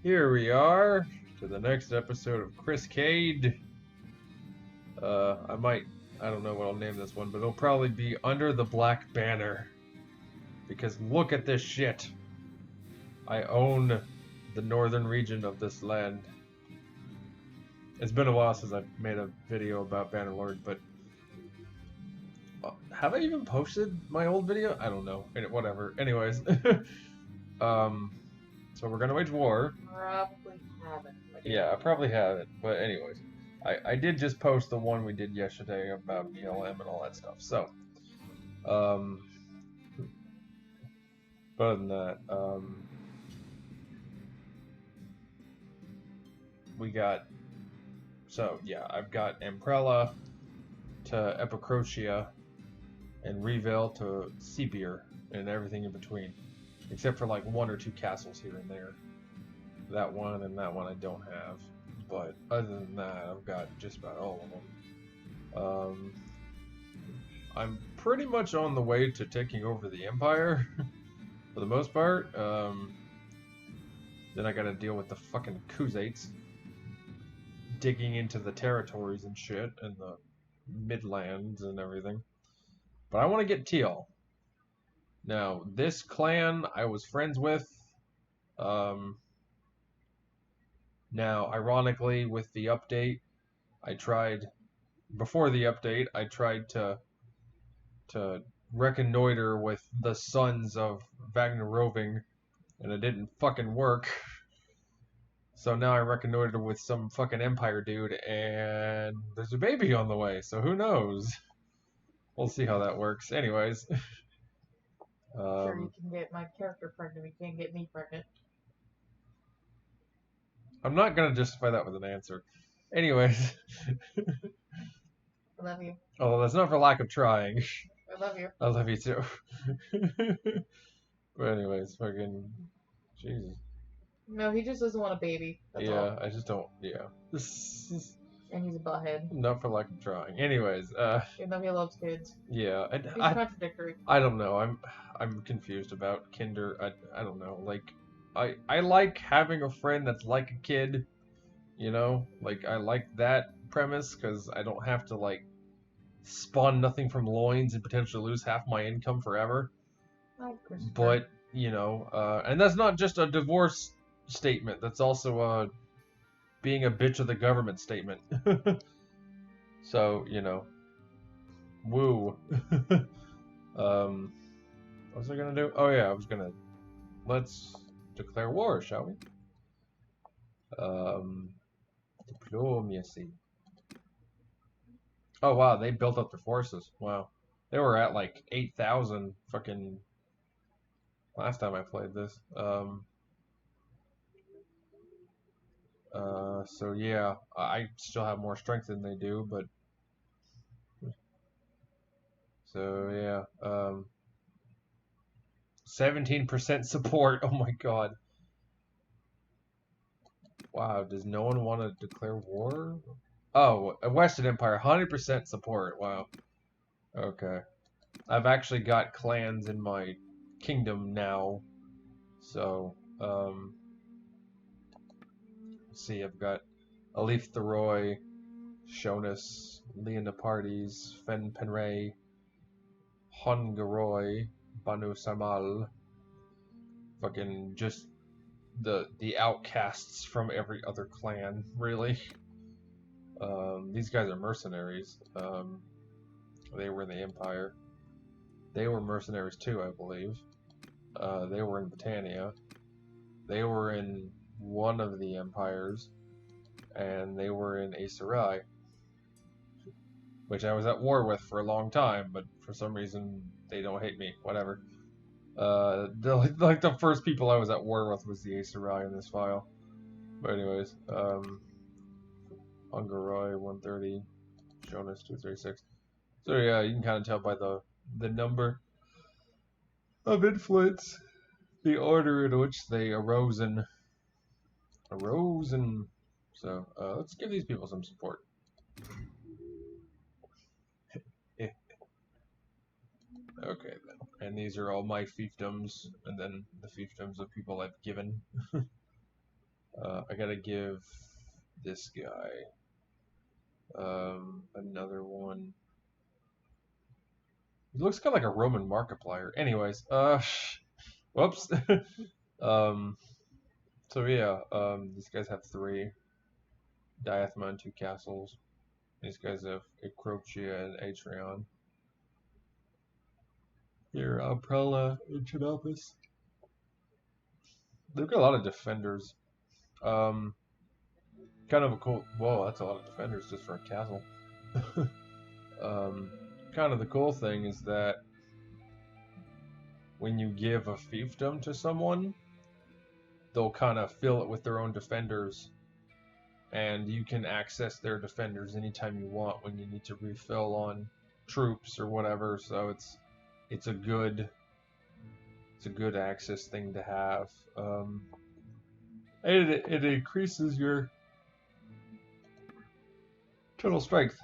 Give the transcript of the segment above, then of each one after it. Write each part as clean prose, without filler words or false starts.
Here we are to the next episode of Kryscade. I don't know what I'll name this one, but it'll probably be Under the Black Banner. Because look at this shit. I own the northern region of this land. It's been a while since I've made a video about Bannerlord, but have I even posted my old video? I don't know. Whatever. Anyways, so we're gonna wage war. Probably haven't. Yeah, I probably haven't. But anyways, I did just post the one we did yesterday about BLM and all that stuff. So, but other than that, we got. So yeah, I've got Amprella to Epicrocia and Reveal to Seabeer and everything in between, except for like one or two castles here and there. That one and that one I don't have, but other than that, I've got just about all of them. I'm pretty much on the way to taking over the Empire, for the most part. Then I gotta deal with the fucking Khuzaits digging into the territories and shit, and the Midlands and everything. But I want to get Teal. Now, this clan I was friends with. Now, ironically, with the update, before the update, I tried to reconnoiter with the sons of Wagner Roving, and it didn't fucking work. So now I reconnoiter with some fucking Empire dude, and there's a baby on the way, so who knows? We'll see how that works. Anyways. Sure, you can get my character pregnant, you can't get me pregnant. I'm not gonna justify that with an answer. Anyways. I love you. Oh, that's not for lack of trying. I love you. I love you too. But anyways, fucking Jesus. No, he just doesn't want a baby. That's Yeah, all. I just don't. Yeah. And he's a butthead. Not for lack of trying. Anyways, Even though he loves kids. yeah, He's contradictory. I don't know. I'm confused about Kinder. I don't know. Like, I like having a friend that's like a kid. You know, like I like that premise because I don't have to like spawn nothing from loins and potentially lose half my income forever. But you know, and that's not just a divorce statement. That's also a being a bitch of the government statement. So you know, woo. What was I gonna do? Oh yeah, I was gonna let's declare war, shall we? Diplomacy. Oh wow, they built up their forces. Wow, they were at like 8,000 fucking last time I played this. So yeah, I still have more strength than they do, but so yeah, 17% support. Oh my god. Wow, does no one want to declare war? Oh, Western Empire, 100% support. Wow. Okay. I've actually got clans in my kingdom now. So, let's see, I've got Alif Theroy, Shonas, Leonapardes, Fen Penray, Hongaroy, Banu Samal. Fucking just the outcasts from every other clan, really. These guys are mercenaries. They were in the Empire. They were mercenaries too, I believe. They were in Britannia. They were in one of the empires, and they were in Aesurai, which I was at war with for a long time, but for some reason they don't hate me. Whatever. The first people I was at war with was the Aesurai in this file. But anyways, Ungaroy 130, Jonas 236. So yeah, you can kind of tell by the number of influence, the order in which they arose and. So let's give these people some support. Okay then, and these are all my fiefdoms, and then the fiefdoms of people I've given. I gotta give this guy another one. He looks kind of like a Roman Markiplier. Anyways, whoops. So yeah, these guys have 3. Diathma and 2 castles. These guys have Ecrocia and Atrion. Here, Prella and Chinopus. They've got a lot of defenders. Kind of a cool. Whoa, that's a lot of defenders just for a castle. Kind of the cool thing is that when you give a fiefdom to someone, they'll kind of fill it with their own defenders, and you can access their defenders anytime you want when you need to refill on troops or whatever. So it's a good access thing to have. It increases your total strength.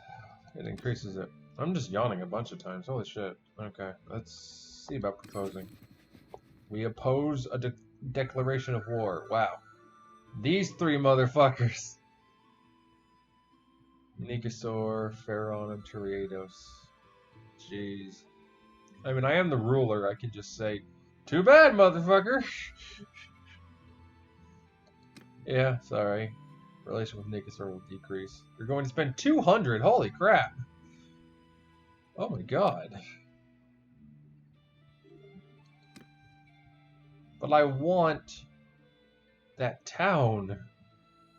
It increases it. I'm just yawning a bunch of times. Holy shit. Okay, let's see about proposing. We oppose a declaration of war. Wow. These 3 motherfuckers. Nicasaur, Pharaon, and Teriados. Jeez. I mean, I am the ruler. I can just say, too bad, motherfucker. Yeah, sorry. Relation with Nicasaur will decrease. You're going to spend 200. Holy crap. Oh my god. But I want that town.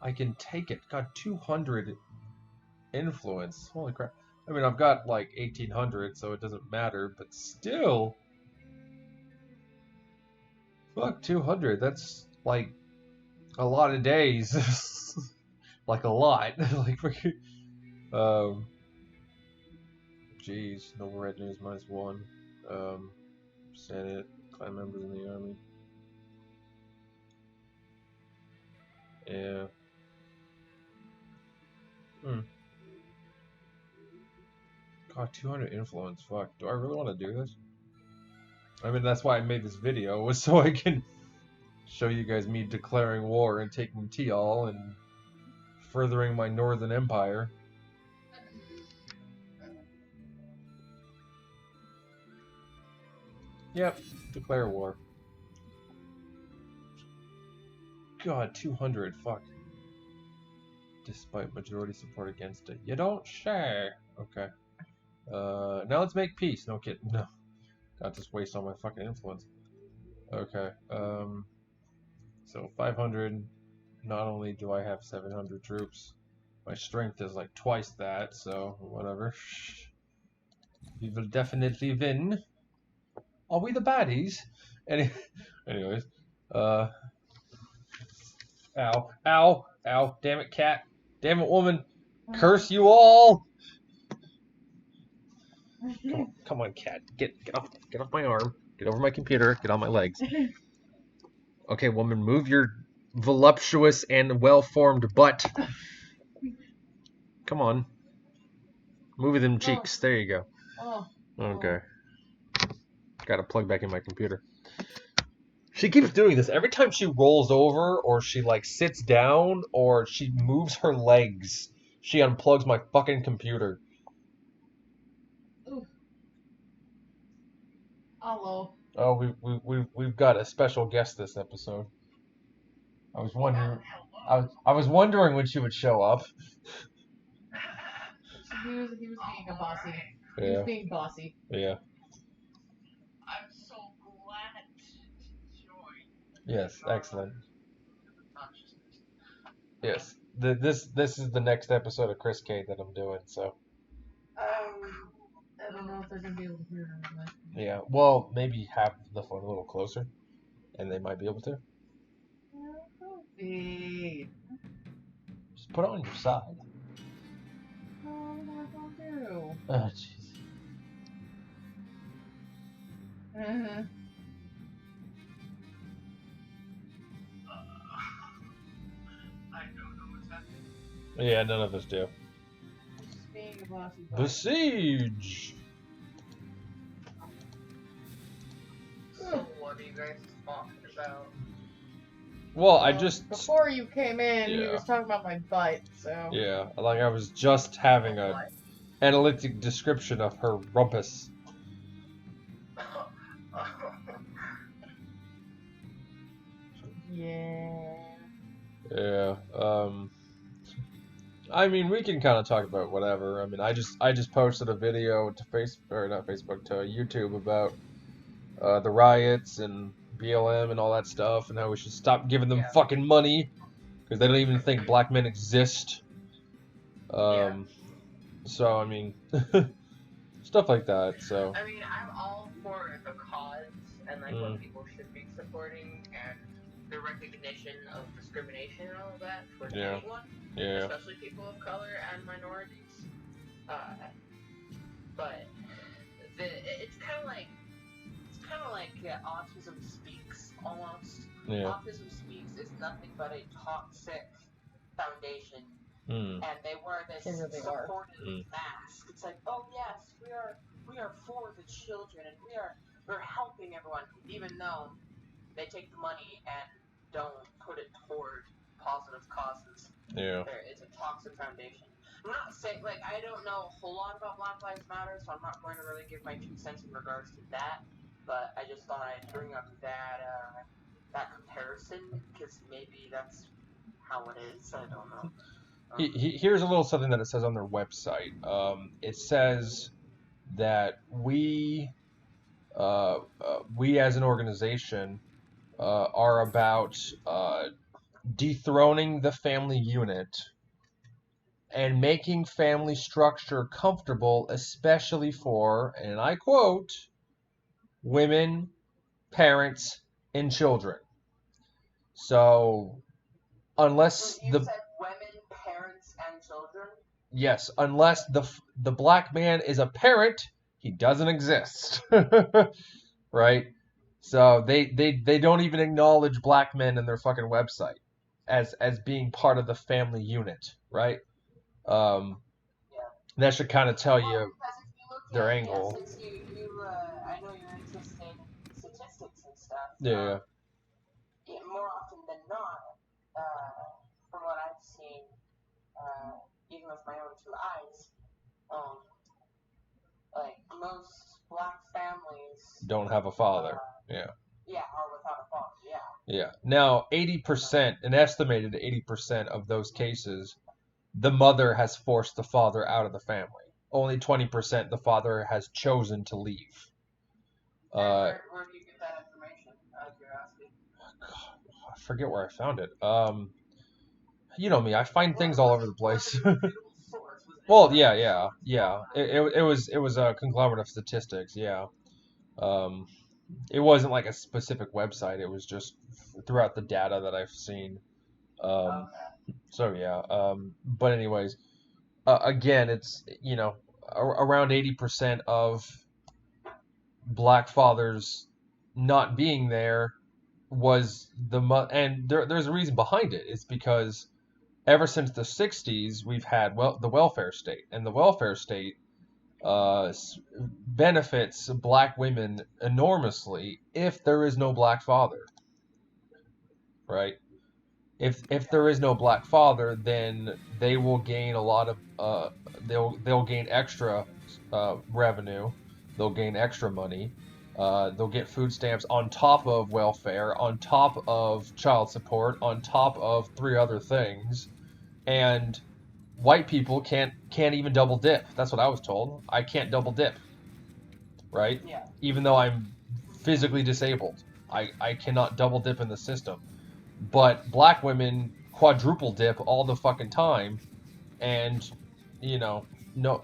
I can take it. God, 200 influence. Holy crap. I mean, I've got like 1800, so it doesn't matter, but still. Fuck, 200. That's like a lot of days. Like a lot. Like, jeez. Noble Red News -1. Senate. Clan members in the army. Yeah. God, 200 influence. Fuck. Do I really want to do this? I mean, that's why I made this video, was so I can show you guys me declaring war and taking Tial and furthering my northern empire. Yep, declare war. God, 200, fuck. Despite majority support against it. You don't share. Okay. Now let's make peace. No kidding. No. God, just waste all my fucking influence. Okay. So 500. Not only do I have 700 troops, my strength is like twice that, so whatever. We will definitely win. Are we the baddies? Anyways. Ow. Ow. Ow. Damn it, cat. Damn it, woman. Curse you all! Come on, cat. Get off my arm. Get over my computer. Get on my legs. Okay, woman, move your voluptuous and well-formed butt. Come on. Move them cheeks. There you go. Okay. Gotta plug back in my computer. She keeps doing this. Every time she rolls over, or she, like, sits down, or she moves her legs, she unplugs my fucking computer. Hello. Oh, we've got a special guest this episode. I was wondering. I was wondering when she would show up. He was being a bossy. Yeah. He was being bossy. Yeah. I'm so glad to join. Yes, excellent. Yes, this is the next episode of Kryscade that I'm doing. So. I don't know if they're gonna be able to hear him. But... Yeah. Well, maybe have the phone a little closer, and they might be able to. Just put it on your side. Oh, what am I gonna do? Oh, jeez. I don't know what's happening. Yeah, none of us do. Just being a bossy. Besiege! So what are you guys talking about? Well, I just... Before you came in, he Yeah. was talking about my butt, so... Yeah, like I was just having a analytic description of her rumpus. Yeah. Yeah, I mean, we can kind of talk about whatever. I mean, I just posted a video to not Facebook, to YouTube about the riots and BLM and all that stuff, and how we should stop giving them fucking money because they don't even think black men exist. So I mean, stuff like that. So I mean, I'm all for the cause and like what people should be supporting and the recognition of discrimination and all of that towards anyone, especially people of color and minorities. But it's kind of like Autism Speaks almost. Autism Speaks is nothing but a toxic foundation. And they wear this supportive mask. It's like, oh yes, we are for the children and we're helping everyone, even though they take the money and don't put it toward positive causes. It's a toxic foundation. I'm not saying, like, I don't know a whole lot about Black Lives Matter, so I'm not going to really give my 2 cents in regards to that. But I just thought I'd bring up that comparison because maybe that's how it is. I don't know. Here's a little something that it says on their website. It says that we as an organization are about dethroning the family unit and making family structure comfortable, especially for, and I quote, women, parents, and children. So, unless you said women, parents, and children? Yes, unless the black man is a parent, he doesn't exist. Right? So they don't even acknowledge black men in their fucking website as being part of the family unit, right? That should kind of tell you their angle. Since I know you're interested in statistics and stuff. Yeah. More often than not, from what I've seen, even with my own 2 eyes, like most black families don't have a father. Yeah, or without a father. Yeah. Now, 80%, an estimated 80% of those cases, the mother has forced the father out of the family. Only 20% the father has chosen to leave. Where do you get that information, out of curiosity? I forget where I found it. You know me, I find things all over the place. Well, yeah. It was a conglomerate of statistics. Yeah. It wasn't like a specific website. It was just throughout the data that I've seen. So yeah. But anyways, again, it's around 80% of black fathers not being there was and there's a reason behind it. It's because ever since the 60s, we've had the welfare state, and the welfare state benefits black women enormously if there is no black father, right? If there is no black father, then they will gain a lot of they'll gain extra revenue, they'll gain extra money, they'll get food stamps on top of welfare, on top of child support, on top of 3 other things, and white people can't even double dip. That's what I was told. I can't double dip, right? Yeah. Even though I'm physically disabled, I cannot double dip in the system. But black women quadruple dip all the fucking time, and no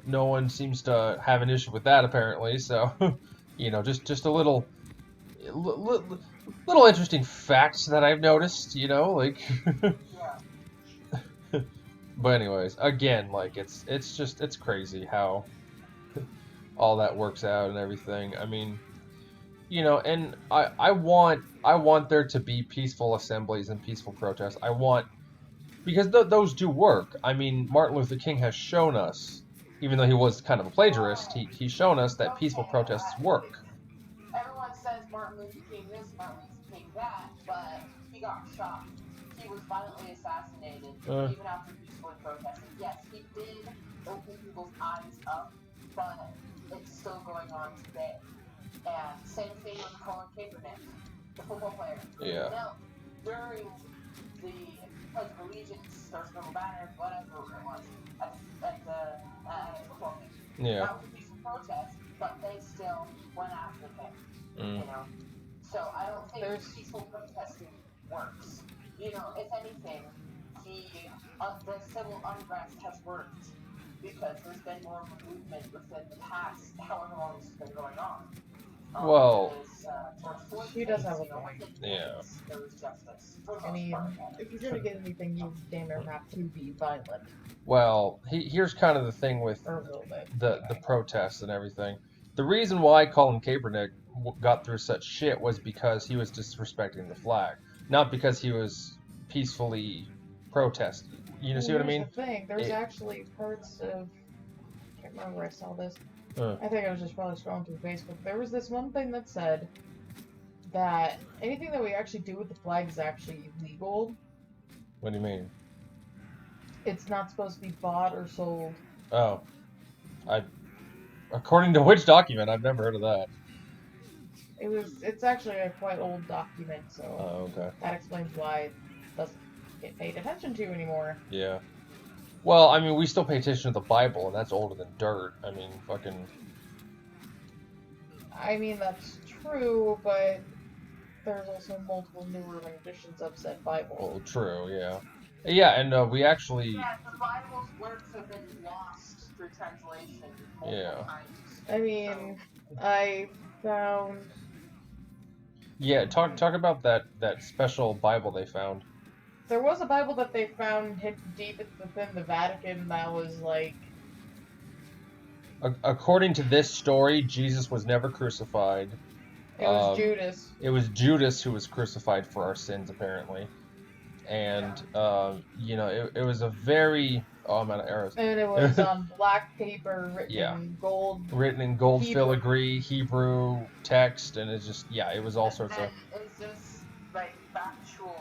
one seems to have an issue with that apparently. So, just a little interesting facts that I've noticed. Like. But anyways, again, like it's crazy how all that works out and everything. I mean, and I want there to be peaceful assemblies and peaceful protests. Because those do work. I mean, Martin Luther King has shown us, even though he was kind of a plagiarist, he's shown us that peaceful protests work. Everyone says Martin Luther King this, Martin Luther King that, but he got shot was violently assassinated, even after peacefully protesting. Yes, he did open people's eyes up, but it's still going on today. And same thing with Colin Kaepernick, the football player. Yeah. Now, during the Pledge of Allegiance, Star Spangled Banner, whatever it was, at the football game. Yeah. That was a peaceful protest, but they still went after him. You know? So I don't think peaceful protesting works. You know, if anything, the civil unrest has worked because there's been more of a movement within the past, however long this has been going on. Well, she does have a point. Yeah. There was justice. I mean, if you're gonna get anything, you damn near have to be violent. Well, here's kind of the thing with the protests and everything. The reason why Colin Kaepernick got through such shit was because he was disrespecting the flag, not because he was peacefully protesting. You know, see what I mean? Here's the thing. There's actually parts of... I can't remember where I saw this. I think I was just probably scrolling through Facebook. There was this one thing that said that anything that we actually do with the flag is actually illegal. What do you mean? It's not supposed to be bought or sold. Oh. According to which document? I've never heard of that. It's actually a quite old document, so okay. That explains why it doesn't get paid attention to anymore. Yeah. Well, I mean, we still pay attention to the Bible, and that's older than dirt. I mean, fucking... I mean, that's true, but there's also multiple newer renditions of said Bible. Well, true, yeah. Yeah, and we actually... Yeah, the Bible's works have been lost through translation multiple times. I mean, I found... Yeah, talk about that special Bible they found. There was a Bible that they found hidden deep within the Vatican that was like... According to this story, Jesus was never crucified. It was Judas. It was Judas who was crucified for our sins, apparently. And, you know, it was a very... Oh, I'm out of arrows. And it was on black paper, written in gold. Written in gold filigree, Hebrew text, and it's just, yeah, it was all sorts of... Is this, like, factual...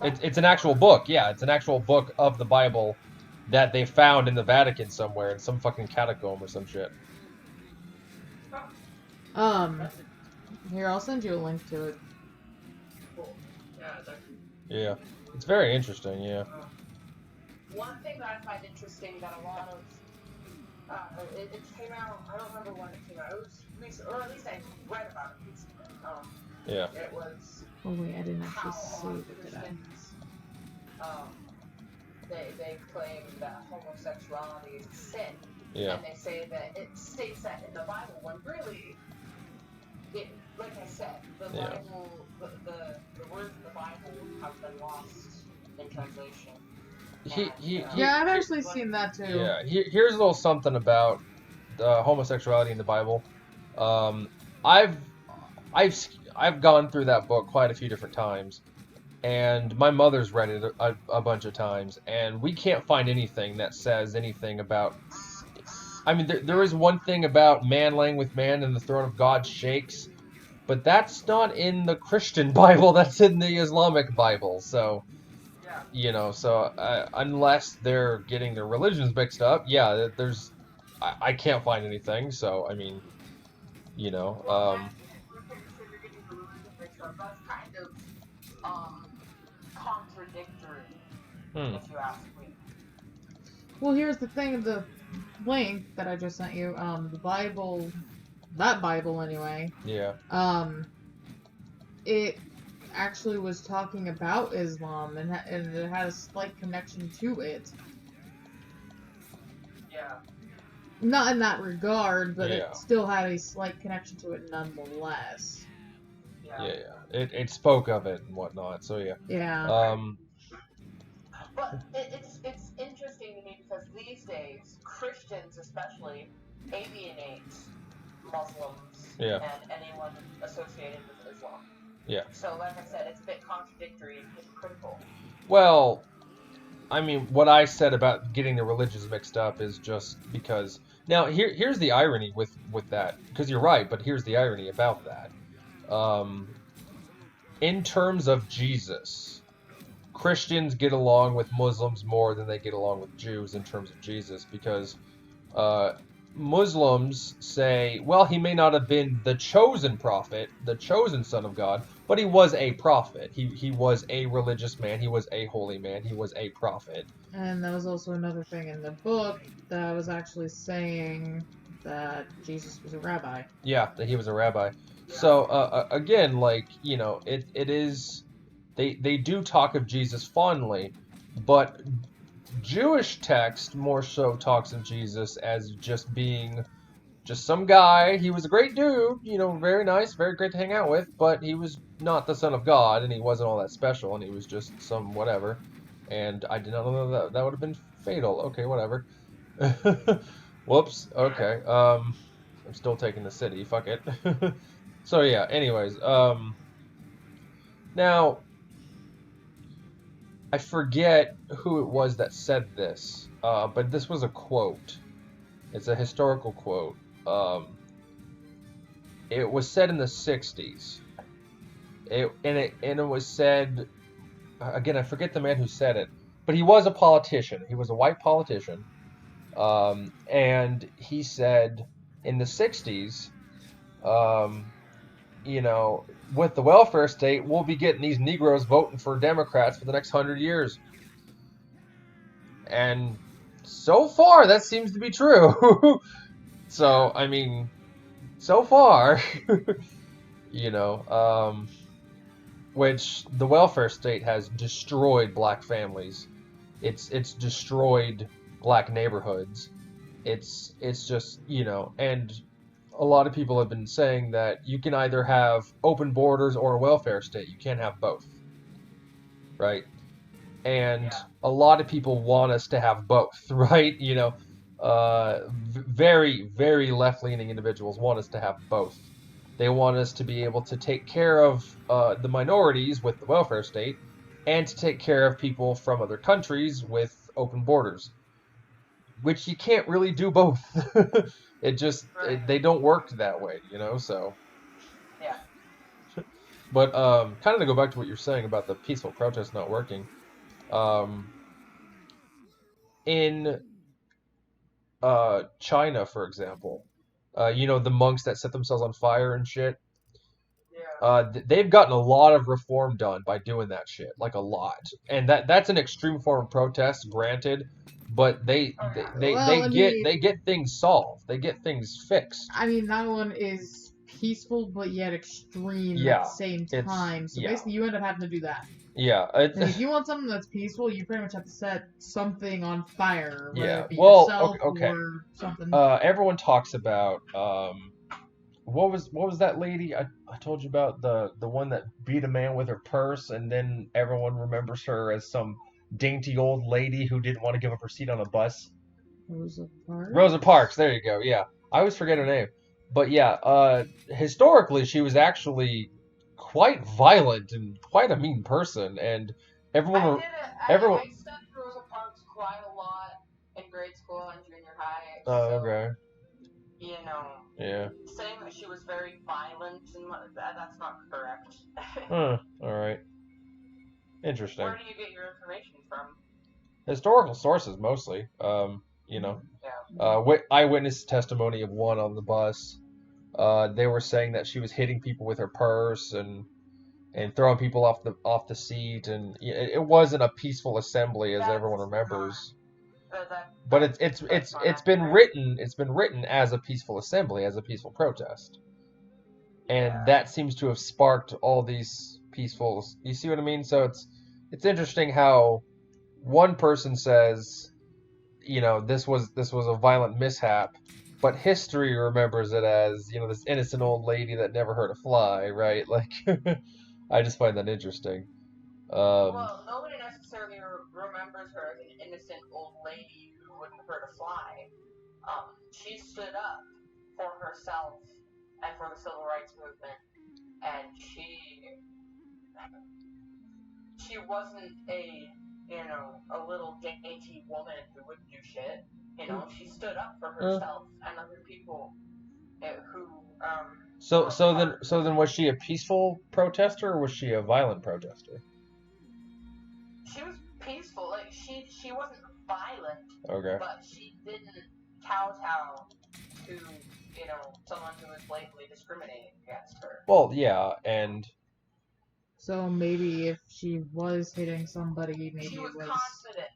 It's an actual book, yeah. It's an actual book of the Bible that they found in the Vatican somewhere, in some fucking catacomb or some shit. Here, I'll send you a link to it. Yeah. It's very interesting, yeah. One thing that I find interesting that a lot of... it came out... I don't remember when it came out. It was recent, or at least I read about it recently. Yeah. It was... Oh wait, I didn't actually save it, did I? They claim that homosexuality is a sin. Yeah. And they say that it states that in the Bible, when really, like I said, the Bible, the words of the Bible have been lost in translation. Yeah, I've actually seen that too. Yeah, here's a little something about homosexuality in the Bible. I've gone through that book quite a few different times, and my mother's read it a bunch of times, and we can't find anything that says anything about... I mean, there is one thing about man laying with man and the throne of God shakes, but that's not in the Christian Bible, that's in the Islamic Bible, so... You know, so unless they're getting their religions mixed up, yeah, there's... I can't find anything, so, I mean, you know, That's kind of contradictory, if you ask me. Well, here's the thing, the link that I just sent you, the Bible, that Bible anyway. Yeah. It actually was talking about Islam, and it had a slight connection to it. Yeah. Not in that regard, but Yeah. it still had a slight connection to it nonetheless. Yeah. It spoke of it and whatnot, so yeah. Yeah. But it's interesting to me because these days, Christians especially alienate Muslims and anyone associated with Islam. Yeah. So, like I said, it's a bit contradictory and hypocritical. Well, I mean, what I said about getting the religions mixed up is just because... Now, here's the irony with that, because you're right, but here's the irony about that. In terms of Jesus, Christians get along with Muslims more than they get along with Jews in terms of Jesus, because Muslims say, well, he may not have been the chosen prophet, the chosen son of God, but he was a prophet. He was a religious man. He was a holy man. He was a prophet. And that was also another thing in the book that was actually saying that Jesus was a rabbi. Yeah, that he was a rabbi. Yeah. So, again, like, you know, it is... They do talk of Jesus fondly, but Jewish text more so talks of Jesus as just being just some guy. He was a great dude, you know, very nice, very great to hang out with, but he was not the son of God, and he wasn't all that special, and he was just some whatever. And I did not know that would have been fatal. Okay, whatever. Whoops. Okay. I'm still taking the city. Fuck it. So yeah. Anyways. Now, I forget who it was that said this, but this was a quote. It's a historical quote. It was said in the 60s. And it was said, again, I forget the man who said it, but he was a politician. He was a white politician. And he said in the 60s, you know, with the welfare state, we'll be getting these Negroes voting for Democrats for the next 100 years. And so far, that seems to be true. So, I mean, so far, you know, which the welfare state has destroyed black families. It's destroyed black neighborhoods. It's just, you know, and a lot of people have been saying that you can either have open borders or a welfare state. You can't have both, right? And a lot of people want us to have both, right? You know, very, very left-leaning individuals want us to have both. They want us to be able to take care of the minorities with the welfare state and to take care of people from other countries with open borders, which you can't really do both. It just, they don't work that way, you know, so. Yeah. But kind of to go back to what you're saying about the peaceful protest not working, in China, for example, you know, the monks that set themselves on fire and shit, they've gotten a lot of reform done by doing that shit, like a lot. And that's an extreme form of protest, granted, but they get things solved. They get things fixed. I mean, that one is peaceful but yet extreme at the same time. So basically, you end up having to do that. Yeah. And if you want something that's peaceful, you pretty much have to set something on fire, whether it be yourself or something. Everyone talks about what was that lady I told you about, the one that beat a man with her purse, and then everyone remembers her as some dainty old lady who didn't want to give up her seat on a bus. Rosa Parks? Rosa Parks, there you go. Yeah, I always forget her name, but yeah, historically she was actually quite violent and quite a mean person, and everyone. I studied Rosa Parks quite a lot in grade school and junior high. Oh, okay. You know. Yeah. Saying that she was very violent and that's not correct. Huh. All right. Interesting. Where do you get your information from? Historical sources mostly. You know. Yeah. Eyewitness testimony of one on the bus. They were saying that she was hitting people with her purse and throwing people off the seat, and it wasn't a peaceful assembly as everyone remembers. But it's been written as a peaceful assembly, as a peaceful protest, and that seems to have sparked all these peaceful. You see what I mean? So it's interesting how one person says, you know, this was a violent mishap, but history remembers it as, you know, this innocent old lady that never hurt a fly, right? Like, I just find that interesting. Well, nobody necessarily remembers her as an innocent old lady who wouldn't hurt a fly. She stood up for herself and for the civil rights movement, and she wasn't a little dainty woman who wouldn't do shit. You know, she stood up for herself and other people who. So then was she a peaceful protester or was she a violent protester? She was peaceful. Like she wasn't violent. Okay. But she didn't kowtow to, you know, someone who was blatantly discriminating against her. Well, yeah, and so maybe if she was hitting somebody, maybe she was it was confident.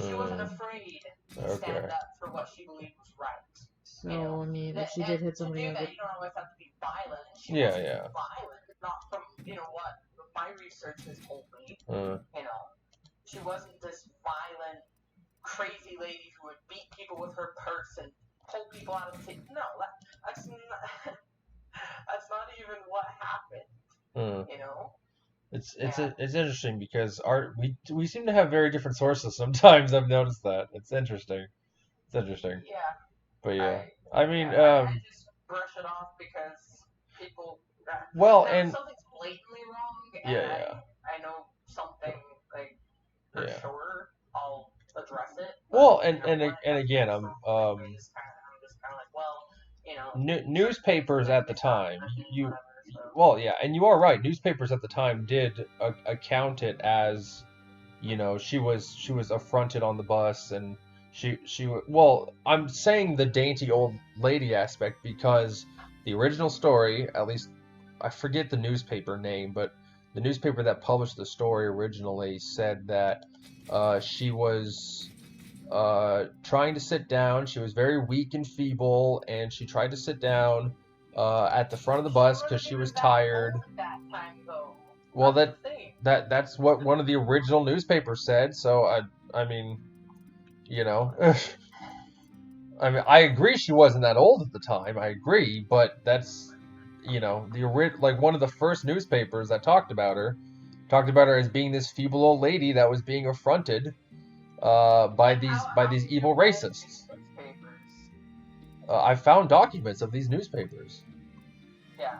She wasn't afraid to stand up for what she believed was right. So, you know, I mean, if she did hit somebody, to do that, you don't always have to be violent. She wasn't violent, not from, you know, what my research has told me. You know, she wasn't this violent, crazy lady who would beat people with her purse and pull people out of the table. No, that's not, that's not even what happened. You know. It's interesting because we seem to have very different sources sometimes. I've noticed that. It's interesting. Yeah. But yeah, I mean, I just brush it off because people. Well, now, and if something's blatantly wrong, and I know something like for sure, I'll address it. But, well, and again, I'm just kind of like, well, you know, newspapers at the time, well, yeah, and you are right. Newspapers at the time did account it as, you know, she was affronted on the bus, and well, I'm saying the dainty old lady aspect because the original story, at least I forget the newspaper name, but the newspaper that published the story originally said that she was trying to sit down. She was very weak and feeble, and she tried to sit down at the front of the bus because she was tired. That time, though. Well, that's what one of the original newspapers said. So I mean, you know, I mean, I agree she wasn't that old at the time. I agree, but that's, you know, like one of the first newspapers that talked about her as being this feeble old lady that was being affronted by these evil racists. I found documents of these newspapers. Yeah.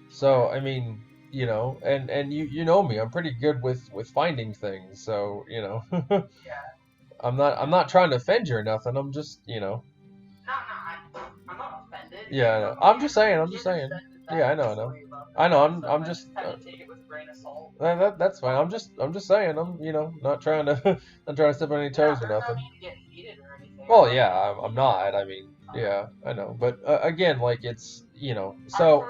So I mean, you know, and you know me, I'm pretty good with finding things. So you know, yeah. I'm not trying to offend you or nothing. I'm just, you know. I'm not offended. Yeah, I'm just saying. Yeah, I know. I'm just. Take it with a grain of salt. That's fine. I'm just saying. I'm, you know, not trying to step on any toes or nothing. No need to get heated or anything. Well, yeah, I'm not. I mean, yeah, I know. But again, like it's, you know, so.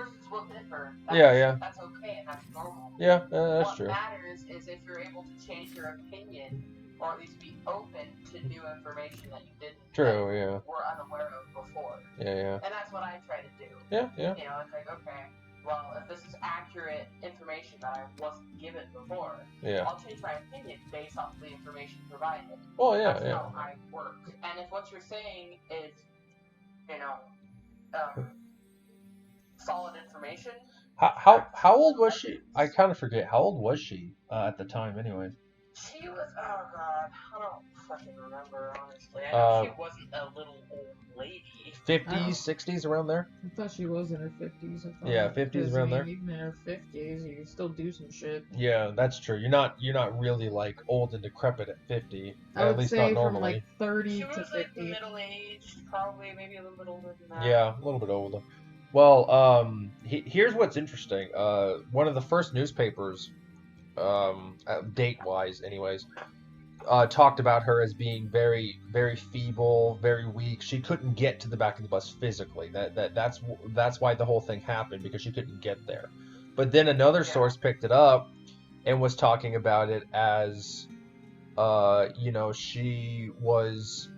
Yeah. That's okay and that's normal. Yeah, that's true. What matters is if you're able to change your opinion or at least be open to new information that you didn't. Were unaware of before. Yeah. And that's what I try to do. Yeah. You know, it's like, okay, well, if this is accurate information that I wasn't given before, I'll change my opinion based off the information provided. Well, That's how I work. And if what you're saying is, you know, solid information. How old was she? I kind of forget. How old was she at the time, anyways? She was, oh god, I don't fucking remember, honestly. I know she wasn't a little old lady. 50s, 60s, around there? I thought she was in her 50s. Yeah, 50s, around there. Even in her 50s, you can still do some shit. Yeah, that's true. You're not really like old and decrepit at 50. I would say not normally. From like 30 she was to 50. Like middle-aged, probably, maybe a little bit older than that. Yeah, a little bit older. Well, here's what's interesting. One of the first newspapers, date-wise, anyways, talked about her as being very, very feeble, very weak. She couldn't get to the back of the bus physically. That's why the whole thing happened, because she couldn't get there. But then another source picked it up and was talking about it as, you know, she was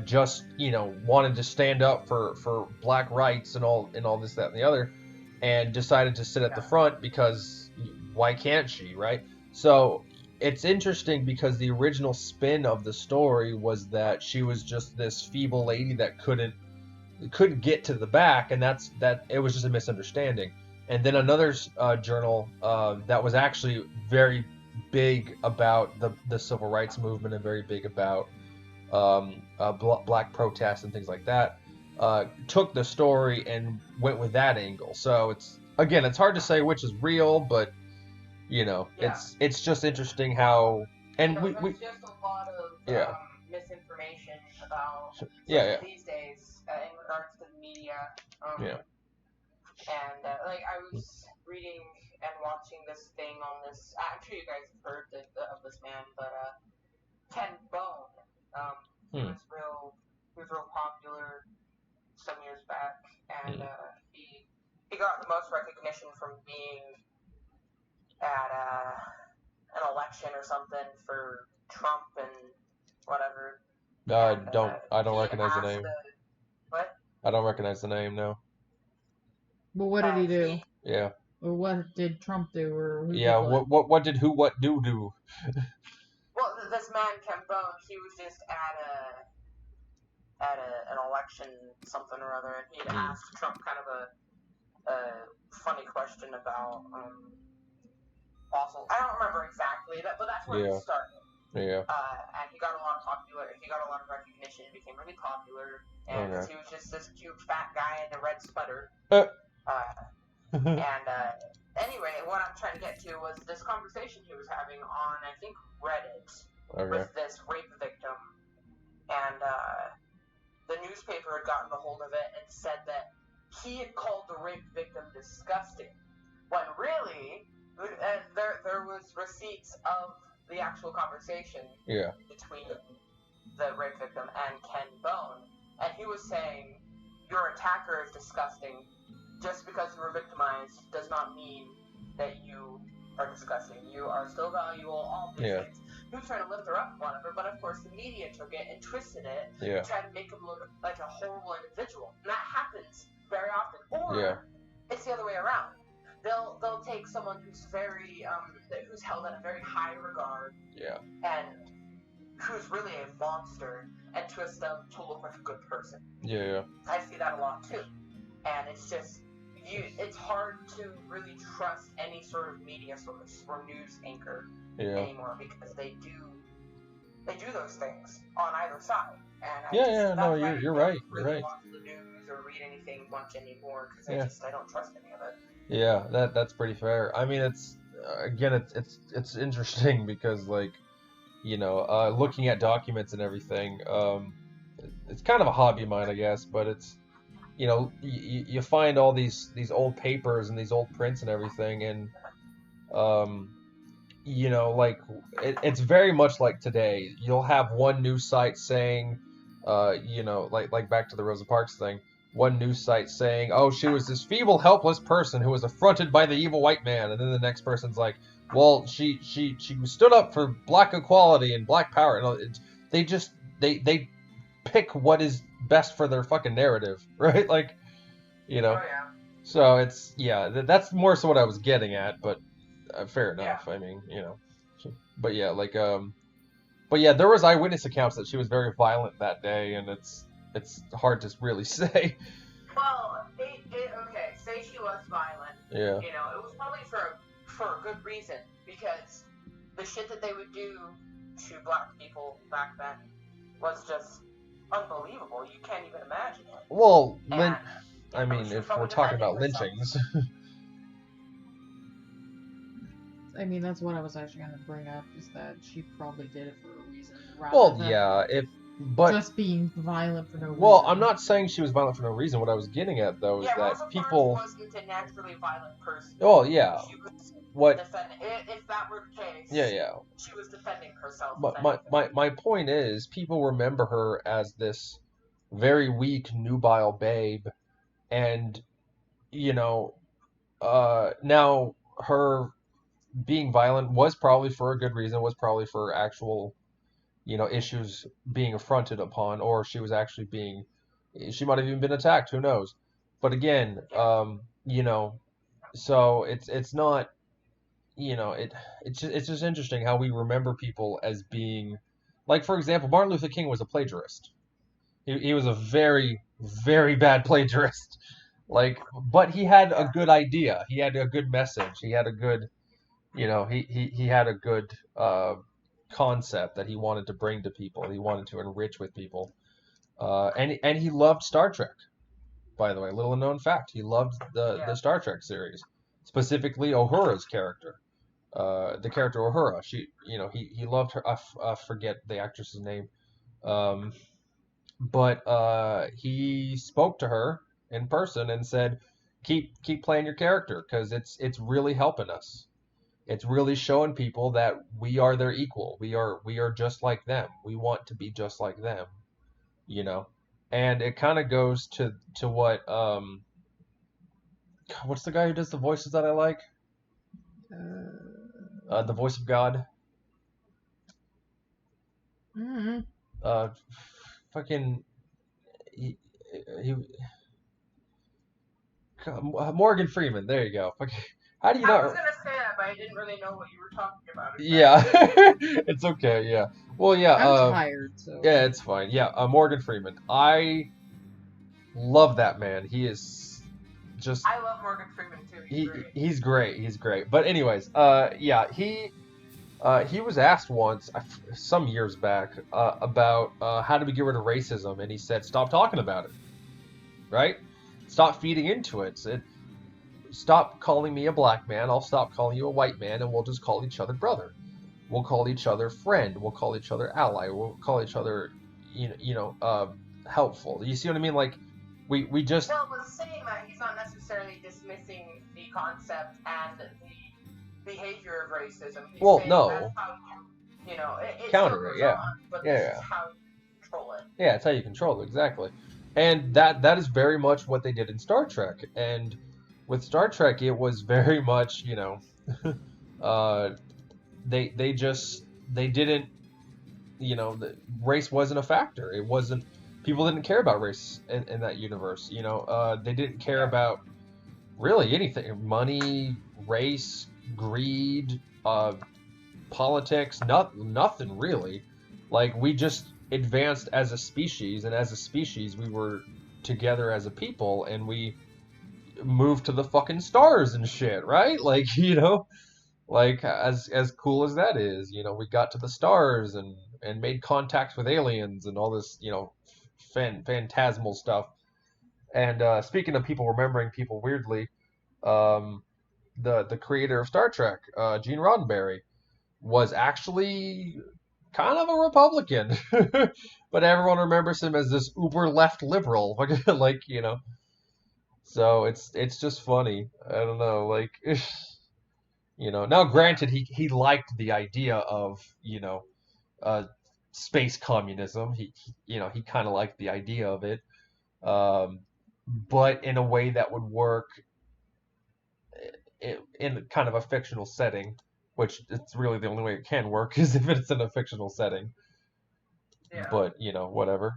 just, you know, wanted to stand up for black rights and all this, that, and the other, and decided to sit at the front because why can't she, right? So it's interesting because the original spin of the story was that she was just this feeble lady that couldn't get to the back, and that it was just a misunderstanding. And then another journal that was actually very big about the civil rights movement and very big about black protests and things like that, took the story and went with that angle. So it's hard to say which is real, but you know, it's just interesting how, and there's just a lot of misinformation about these days in regards to the media. And like I was reading and watching this thing on this. I'm sure you guys have heard of this man, but Ken Bone. He was real popular some years back, and he got the most recognition from being at an election or something for Trump and whatever. I don't recognize the name. What? I don't recognize the name, no. But what did he do? Yeah. Or what did Trump do? Or who yeah, did what? What did who what do? Well, this man Ken Bone, he was just at an election something or other, and he'd asked Trump kind of a funny question about fossil. I don't remember exactly that, but that's where it started. Yeah. And he got a lot of recognition. He became really popular, and he was just this cute fat guy in a red sweater. And anyway, what I'm trying to get to was this conversation he was having on, I think, Reddit with this rape victim, and the newspaper had gotten a hold of it and said that he had called the rape victim disgusting, when really there was receipts of the actual conversation between the rape victim and Ken Bone, and he was saying your attacker is disgusting. Just because you were victimized does not mean that you are disgusting. You are still valuable, all these things. He was trying to lift her up, whatever, but of course the media took it and twisted it and tried to make him look like a horrible individual. And that happens very often. Or it's the other way around. They'll take someone who's very who's held in a very high regard and who's really a monster and twist them to look like a good person. I see that a lot too. And it's just it's hard to really trust any sort of media source or news anchor anymore, because they do those things on either side. And you're right. You're right. Watch the news or read anything much anymore, because I don't trust any of it. Yeah, that's pretty fair. I mean, it's it's interesting because, like, you know, looking at documents and everything, it's kind of a hobby of mine, I guess, but it's, you know, you find all these old papers and these old prints and everything, and you know, like it's very much like today. You'll have one news site saying, you know, like back to the Rosa Parks thing. One news site saying, "Oh, she was this feeble, helpless person who was affronted by the evil white man," and then the next person's like, "Well, she stood up for black equality and black power." And they just they pick what is best for their fucking narrative, right? Like, you know. Oh, yeah. So it's that's more so what I was getting at, but fair enough. Yeah. I mean, you know, but yeah, like but yeah, there was eyewitness accounts that she was very violent that day, and it's hard to really say. Well, okay, say she was violent. Yeah. You know, it was probably for a good reason, because the shit that they would do to black people back then was just unbelievable. You can't even imagine it. Well, I mean, if we're talking about lynchings. I mean, that's what I was actually going to bring up, is that she probably did it for a reason. Well, yeah, but just being violent for no reason. Well, I'm not saying she was violent for no reason. What I was getting at, though, is that Rosa people wasn't a naturally violent person. Oh, yeah. She was what? If that were the case. Yeah. She was defending herself. But my point is, people remember her as this very weak, nubile babe, and you know, now her being violent was probably for a good reason. Was probably for actual, you know, issues being affronted upon, or she was actually she might have even been attacked. Who knows? But again, you know, so it's not, you know, it's just interesting how we remember people as being, like, for example, Martin Luther King was a plagiarist. He was a very, very bad plagiarist. Like, but he had a good idea. He had a good message. He had a good, you know, he had a good concept that he wanted to bring to people. He wanted to enrich with people. And he loved Star Trek. By the way, little known fact, he loved the Star Trek series, specifically Uhura's character. The character Uhura, he loved her. I forget the actress's name. But he spoke to her in person and said, keep playing your character, because it's really helping us. It's really showing people that we are their equal. We are just like them. We want to be just like them, you know. And it kind of goes to what what's the guy who does the voices that I like? The voice of God. Fucking he, Morgan Freeman. There you go. How do you I was gonna say that, but I didn't really know what you were talking about. Yeah, it's okay. Yeah. Well, yeah. I'm tired, so. Yeah, it's fine. Yeah, Morgan Freeman. I love that man. He is just. I love Morgan Freeman too. He's great. He's great. But anyways, yeah, he was asked once, some years back, about how do we get rid of racism, and he said, "Stop talking about it." Right? Stop feeding into it. Stop calling me a black man. I'll stop calling you a white man, and we'll just call each other brother. We'll call each other friend. We'll call each other ally. We'll call each other, helpful. You see what I mean? Like, we just. Well, was saying that he's not necessarily dismissing the concept and the behavior of racism. He's saying no. That's how it counter it. Yeah. But this is how you control it. Yeah, it's how you control it, exactly. And that is very much what they did in Star Trek. And with Star Trek, it was very much, they didn't, race wasn't a factor. It wasn't, people didn't care about race in that universe. They didn't care about really anything. Money, race, greed, politics, nothing really. Like, we just advanced as a species, and as a species we were together as a people, and we moved to the fucking stars and shit, right? Like, like, as cool as that is, we got to the stars and made contacts with aliens and all this, phantasmal stuff. And speaking of people remembering people weirdly, the creator of Star Trek, Gene Roddenberry, was actually kind of a Republican, but everyone remembers him as this uber left liberal, like, So it's just funny. I don't know, like, Now, granted, he liked the idea of space communism. He kind of liked the idea of it, but in a way that would work in kind of a fictional setting. Which it's really the only way it can work is if it's in a fictional setting. Yeah. But, whatever.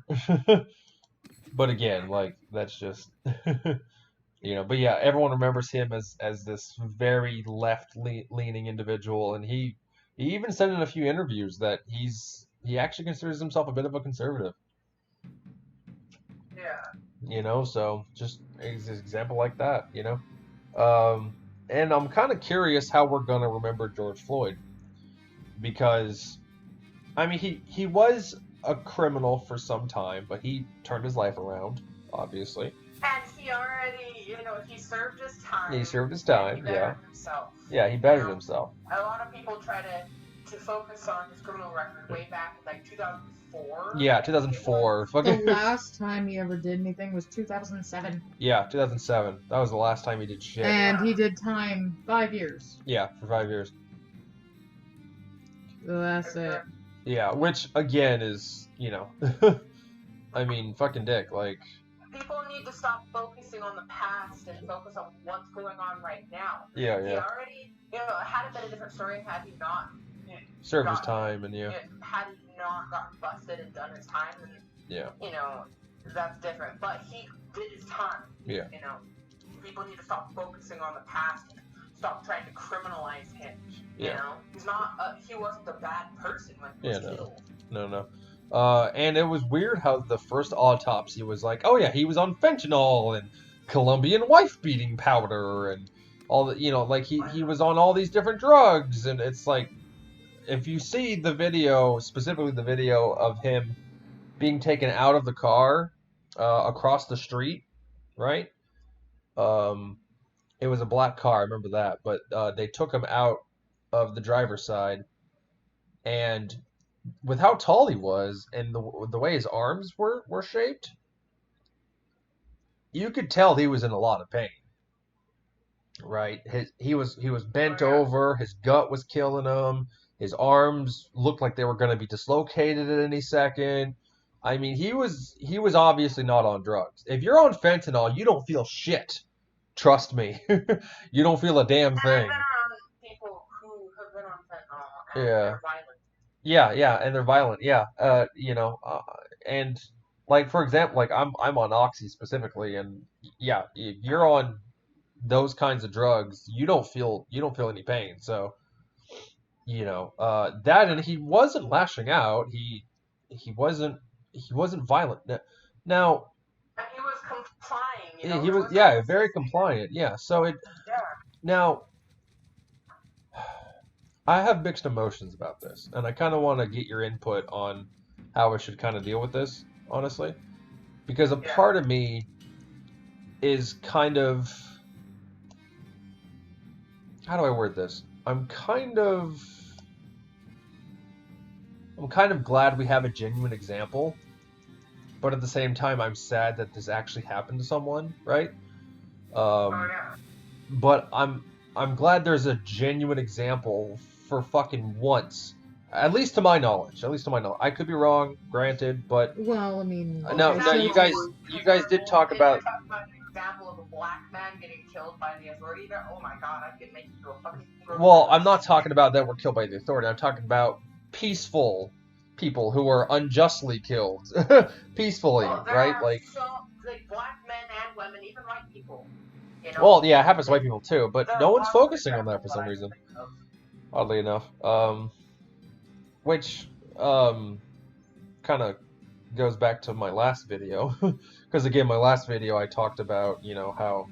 But again, like, that's just, But yeah, everyone remembers him as this very left-leaning individual. And he even said in a few interviews that he actually considers himself a bit of a conservative. Yeah. So just an example like that, And I'm kind of curious how we're going to remember George Floyd. Because, I mean, he was a criminal for some time, but he turned his life around, obviously. And he already, he served his time. He served his time, he bettered himself. Yeah, he bettered himself. A lot of people try to focus on his criminal record way back in, like, 2004. Yeah, 2004. The last time he ever did anything was 2007. Yeah, 2007. That was the last time he did shit. And he did time 5 years. Yeah, for 5 years. So that's it. Yeah, which, again, is, I mean, fucking dick, like... People need to stop focusing on the past and focus on what's going on right now. Yeah. He already, had it been a different story had he not... served his time, and had he not gotten busted and done his time, then, that's different. But he did his time. Yeah. People need to stop focusing on the past and stop trying to criminalize him. He's not. He wasn't a bad person when he was killed. No. And it was weird how the first autopsy was like, oh yeah, he was on fentanyl and Colombian wife-beating powder and all the, like he was on all these different drugs, and it's like, if you see the video, specifically the video of him being taken out of the car across the street, right? It was a black car, I remember that, but they took him out of the driver's side, and with how tall he was and the way his arms were shaped, you could tell he was in a lot of pain. right? He was bent over. His gut was killing him. His arms looked like they were going to be dislocated at any second. I mean, he was obviously not on drugs. If you're on fentanyl, you don't feel shit. Trust me, you don't feel a damn thing. I've been around people who have been on fentanyl and they're violent. Yeah, and they're violent. Yeah, and like for example, like I'm on Oxy specifically, and yeah, if you're on those kinds of drugs, you don't feel any pain. So, that, and he wasn't lashing out. He wasn't violent. Now, and he was complying. He was very compliant. Yeah. So now I have mixed emotions about this, and I kind of want to get your input on how I should kind of deal with this, honestly, because a part of me is kind of, how do I word this? I'm kind of glad we have a genuine example, but at the same time, I'm sad that this actually happened to someone, right? But I'm glad there's a genuine example for fucking once, at least to my knowledge. I could be wrong, granted, but well, I mean, no, you guys did talk about. An example of a black man getting killed by the authority there. Oh my god, I could make you a fucking. Well, I'm not talking about that were killed by the authority. I'm talking about peaceful people who were unjustly killed, peacefully, right? Like black men and women, even white people. Well, yeah, it happens to white people too, but no one's focusing on that for some reason. Oddly enough, which kind of goes back to my last video, because again, my last video I talked about how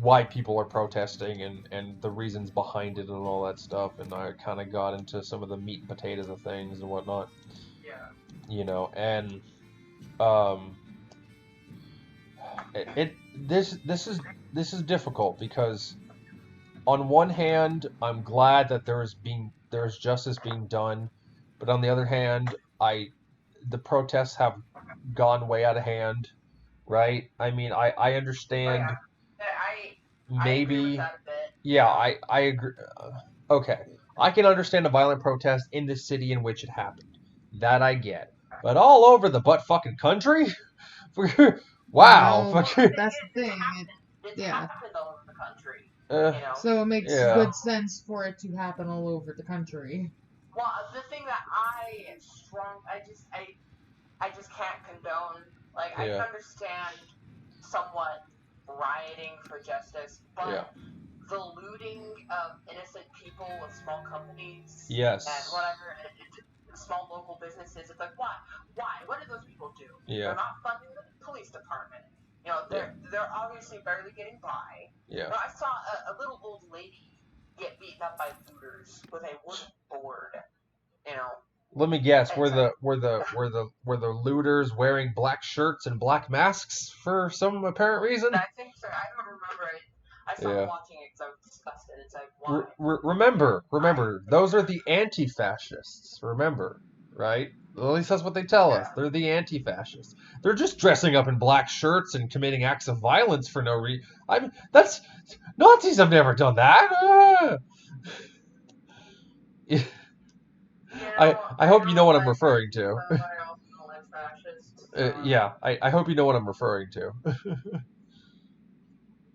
why people are protesting and the reasons behind it and all that stuff, and I kind of got into some of the meat and potatoes of things and whatnot. Yeah. And this is difficult because on one hand I'm glad that there's justice being done, but on the other hand the protests have gone way out of hand, right? I mean, I understand. I agree with that a bit. Yeah, I agree. Okay, I can understand a violent protest in the city in which it happened. That I get. But all over the butt fucking country? Wow. Well, that's the thing. It happened all over the country. So it makes good sense for it to happen all over the country. Well, the thing that I just can't condone. Like, I can understand somewhat rioting for justice, but the looting of innocent people with small companies and whatever, small local businesses, it's like, why? What do those people do? They're not funding the police department. They're obviously barely getting by. I saw a little old lady get beaten up by looters with a wooden board. Let me guess. Were the looters wearing black shirts and black masks for some apparent reason? I think so. I don't remember it. I stopped watching it because I was disgusted. It's like, why? Remember, those are the anti-fascists. Remember, right? At least that's what they tell us. They're the anti-fascists. They're just dressing up in black shirts and committing acts of violence for no reason. I mean, that's Nazis have never done that. I hope you know what I'm referring to. I hope you know what I'm referring to.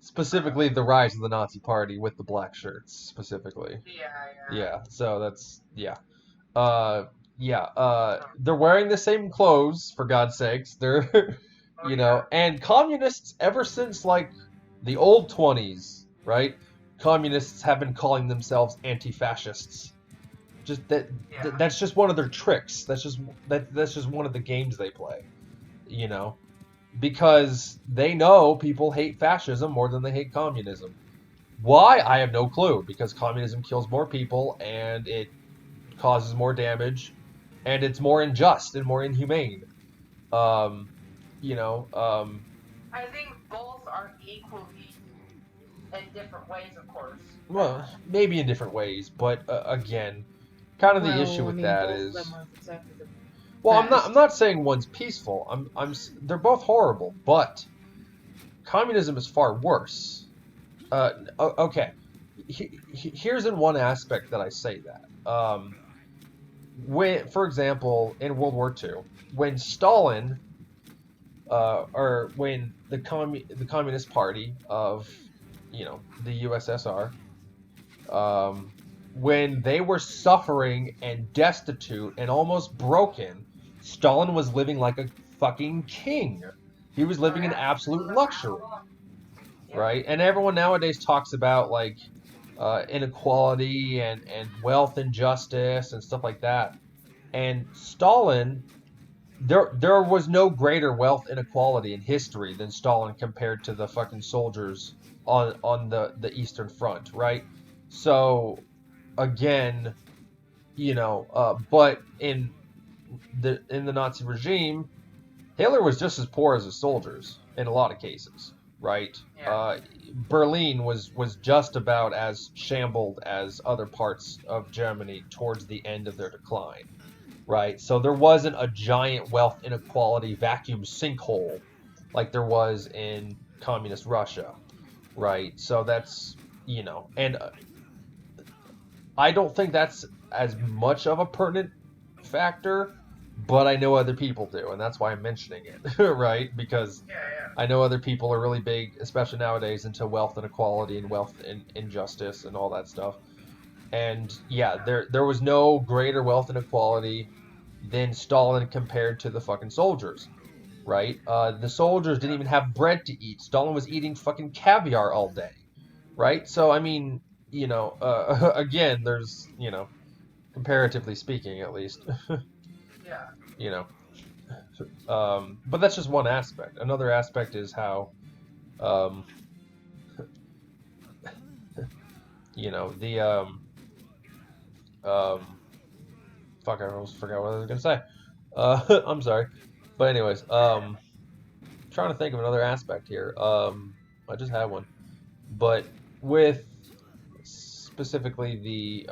Specifically, the rise of the Nazi Party with the black shirts, specifically. Yeah, so that's, they're wearing the same clothes, for God's sakes. They're, and communists, ever since, like, the old 20s, right? Communists have been calling themselves anti-fascists. Just that's just one of their tricks. That's just one of the games they play, because they know people hate fascism more than they hate communism. Why? I have no clue. Because communism kills more people and it causes more damage, and it's more unjust and more inhumane. I think both are equally in different ways, of course. Well, maybe in different ways, but again. Kind of the issue with that is, well, I'm not saying one's peaceful. They're both horrible, but communism is far worse. Okay. Here's in one aspect that I say that. When, for example, in World War II, when Stalin, or when the Communist Party of, the USSR, when they were suffering and destitute and almost broken, Stalin was living like a fucking king. He was living in absolute luxury, right? And everyone nowadays talks about like inequality and wealth injustice and stuff like that. And Stalin, there was no greater wealth inequality in history than Stalin compared to the fucking soldiers on the Eastern Front, right? So again, but in the Nazi regime, Hitler was just as poor as his soldiers in a lot of cases, right? Yeah. Berlin was just about as shambled as other parts of Germany towards the end of their decline, right? So there wasn't a giant wealth inequality vacuum sinkhole like there was in communist Russia, right? So that's, and I don't think that's as much of a pertinent factor, but I know other people do, and that's why I'm mentioning it, right? Because I know other people are really big, especially nowadays, into wealth inequality and wealth injustice and all that stuff. And yeah, there was no greater wealth inequality than Stalin compared to the fucking soldiers, right? The soldiers didn't even have bread to eat. Stalin was eating fucking caviar all day, right? So I mean, again, there's, comparatively speaking, at least. Yeah. But that's just one aspect. Another aspect is how, the, fuck, I almost forgot what I was gonna say. I'm sorry. But anyways, trying to think of another aspect here. I just had one. But with specifically the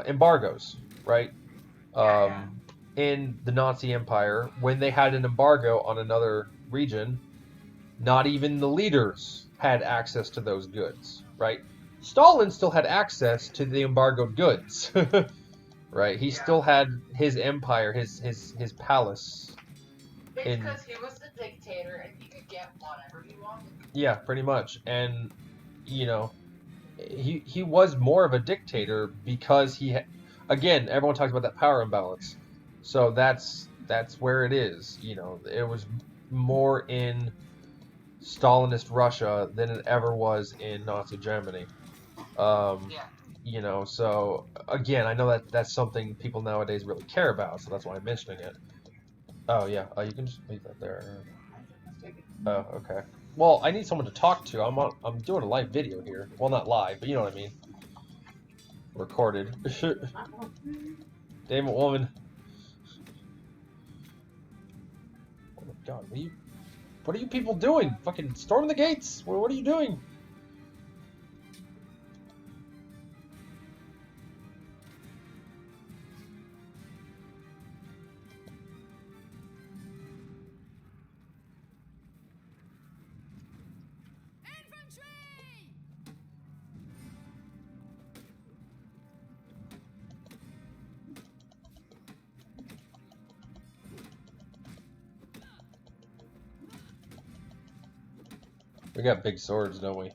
embargoes, right? In the Nazi Empire, when they had an embargo on another region, not even the leaders had access to those goods, right? Stalin still had access to the embargoed goods, right? He still had his empire, his palace. It's because he was the dictator and he could get whatever he wanted. Yeah, pretty much. And, he was more of a dictator because again, everyone talks about that power imbalance. So that's where it is. It was more in Stalinist Russia than it ever was in Nazi Germany. So again, I know that's something people nowadays really care about, so that's why I'm mentioning it. Oh yeah, you can just leave that there. Oh, okay. Well, I need someone to talk to. I'm doing a live video here. Well, not live, but you know what I mean. Recorded. Damn it, woman. Oh my god, what are you people doing? Fucking storm the gates! What are you doing? We got big swords, don't we?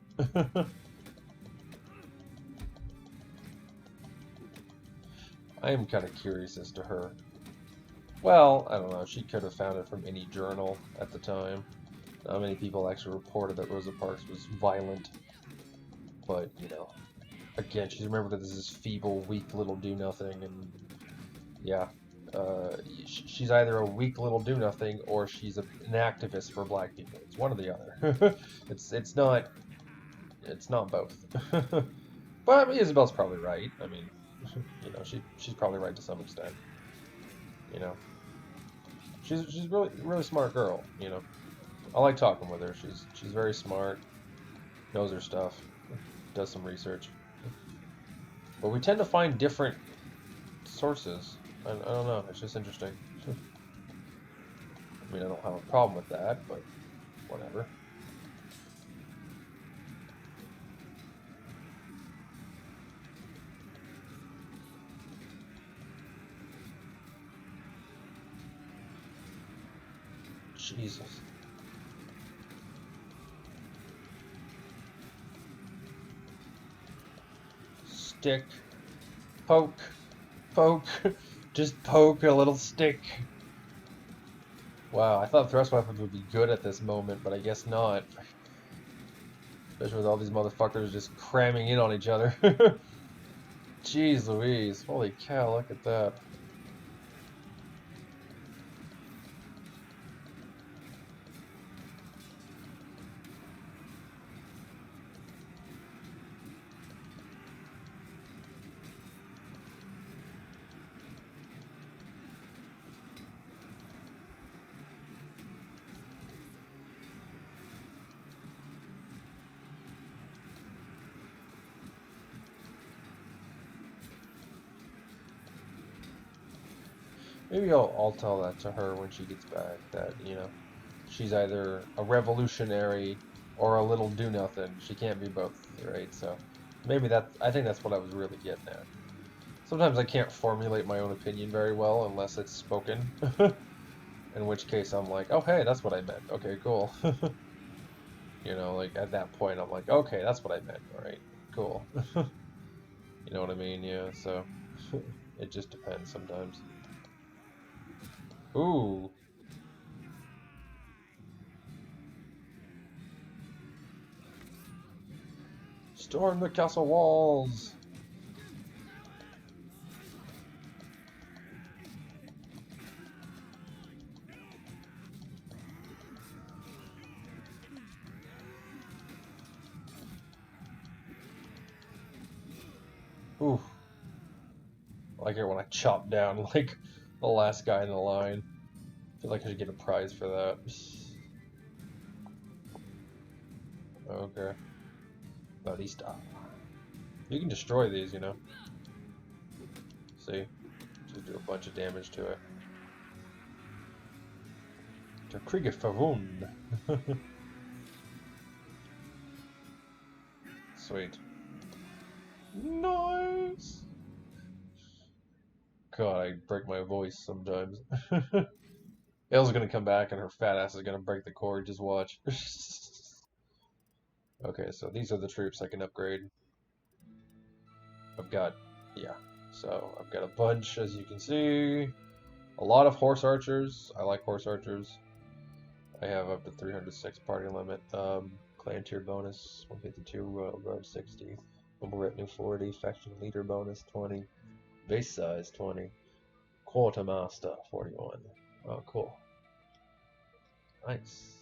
I am kind of curious as to her. Well, I don't know. She could have found it from any journal at the time. Not many people actually reported that Rosa Parks was violent. But, again, she's remembered as this feeble, weak little do-nothing, and yeah. She's either a weak little do-nothing or she's an activist for black people. It's one or the other. it's not both. But Isabel's probably right. I mean, she's probably right to some extent. She's really really smart girl. I like talking with her. She's very smart, knows her stuff, does some research. But we tend to find different sources. I don't know. It's just interesting. I mean, I don't have a problem with that, but whatever. Jesus. Stick. Poke. Poke. Just poke a little stick. Wow, I thought thrust weapons would be good at this moment, but I guess not. Especially with all these motherfuckers just cramming in on each other. Jeez Louise. Holy cow, look at that. Maybe I'll tell that to her when she gets back, that, you know, she's either a revolutionary or a little do-nothing. She can't be both, right? So maybe I think that's what I was really getting at. Sometimes I can't formulate my own opinion very well unless it's spoken. In which case I'm like, oh hey, that's what I meant. Okay, cool. You know, like at that point I'm like, okay, that's what I meant. Alright, cool. You know what I mean? Yeah, so it just depends sometimes. Ooh. Storm the castle walls! Ooh. I like it when I chop down, like, the last guy in the line. I feel like I should get a prize for that. Okay. Barista. You can destroy these, you know. See? Just do a bunch of damage to it. Der Krieger verwund. Sweet. Nice! God, I break my voice sometimes. Elle's gonna come back and her fat ass is gonna break the cord, just watch. Okay, so these are the troops I can upgrade. I've got, yeah, so I've got a bunch, as you can see. A lot of horse archers. I like horse archers. I have up to 306 party limit. Clan tier bonus 152, royal guard 60, mobile retinue 40, faction leader bonus 20, base size 20, quartermaster 41. Oh, cool. Nice.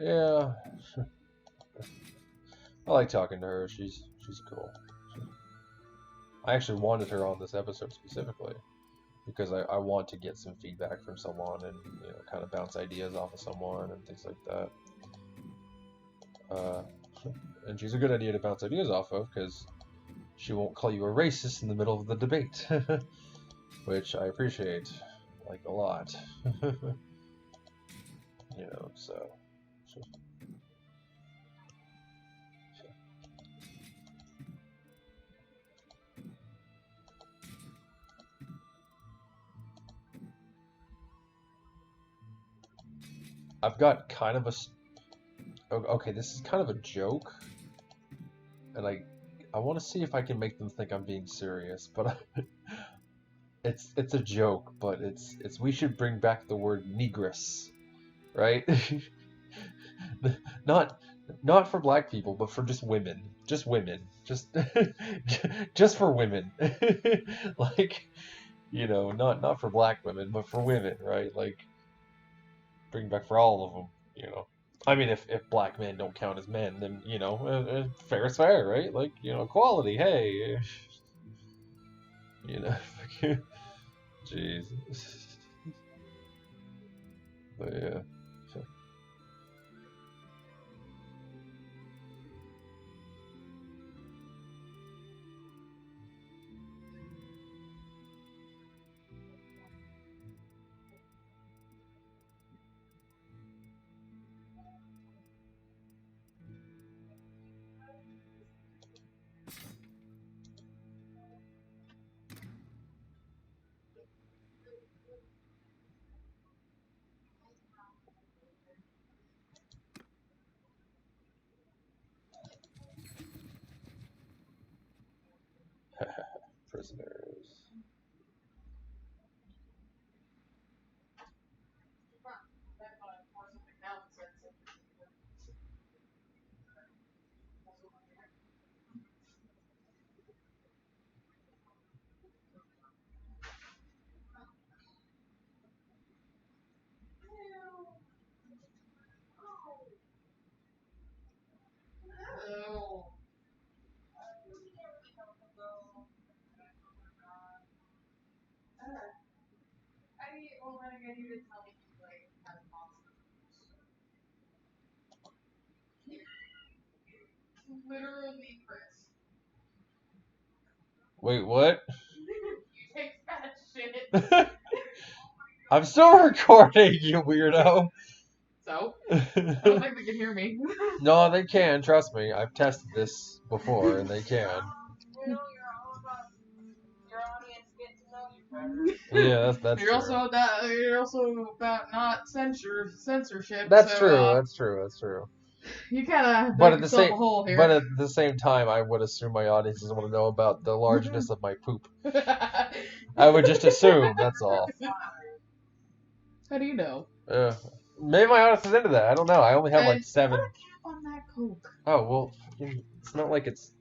Yeah. I like talking to her. She's cool. I actually wanted her on this episode specifically because I want to get some feedback from someone and, you know, kind of bounce ideas off of someone and things like that. And she's a good idea to bounce ideas off of because she won't call you a racist in the middle of the debate, which I appreciate, like, a lot. You know, so. I've got kind of a. Okay, this is kind of a joke, and I want to see if I can make them think I'm being serious, but it's a joke, but it's we should bring back the word negress, right? not for black people, but for just women, just just for women, like, you know, not for black women, but for women, right? Like, bring back for all of them, you know. I mean, if black men don't count as men, then, you know, fair is fair, right? Like, you know, equality, hey. You know, jeez. But yeah. listeners. Literally, Chris. Wait, what? You take that shit. I'm still recording, you weirdo. So? I don't think they can hear me. No, they can. Trust me. I've tested this before, and they can. You know, you're all about your audience getting to know you better. Yeah, that's you're true. You're also about not censorship. That's so, true. That's true. That's true. You kind of But dug at the yourself same, a hole here. but at the same time, I would assume my audience doesn't want to know about the largeness of my poop. I would just assume. That's all. How do you know? Maybe my audience is into that. I don't know. I only have like 7. Put a cap on that Coke. Oh well, it's not like it's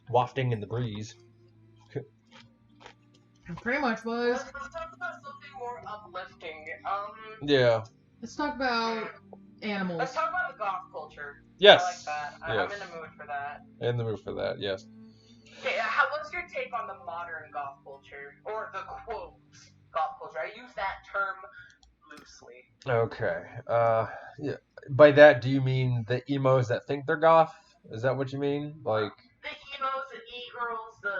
wafting in the breeze. It pretty much was. Let's talk about something more uplifting. Yeah. Let's talk about animals. Let's talk about the goth culture. Yes. I like that. Yes. I'm in the mood for that. In the mood for that, yes. Okay, what's your take on the modern goth culture? Or the quote goth culture? I use that term loosely. Okay. Yeah. By that, do you mean the emos that think they're goth? Is that what you mean? Like the emos, the e-girls, the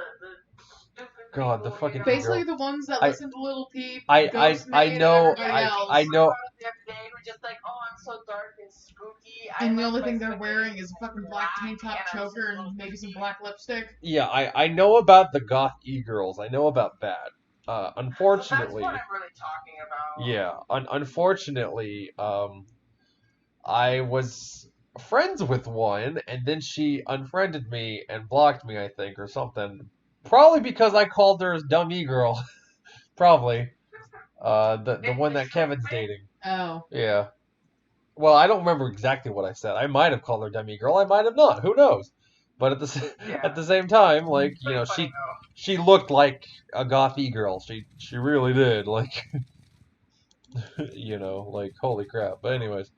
stupid God, people, the fucking basically e-girl. the ones that listen to Little Peep, I know, and everybody else. I know. The other day we're just like, oh, I'm so dark and spooky. And the only thing they're wearing is a fucking black tank top choker and maybe some black lipstick. Yeah, I know about the goth e-girls. I know about that. Unfortunately, that's what I'm really talking about. Yeah, unfortunately, I was friends with one, and then she unfriended me and blocked me, I think, or something. Probably because I called her a dumb e-girl. Probably. The one that Kevin's dating. Oh. Yeah. Well, I don't remember exactly what I said. I might have called her dummy girl. I might have not. Who knows? But at the same time, like, you know, she looked like a gothy girl. She really did. Like, you know, like, holy crap. But anyways,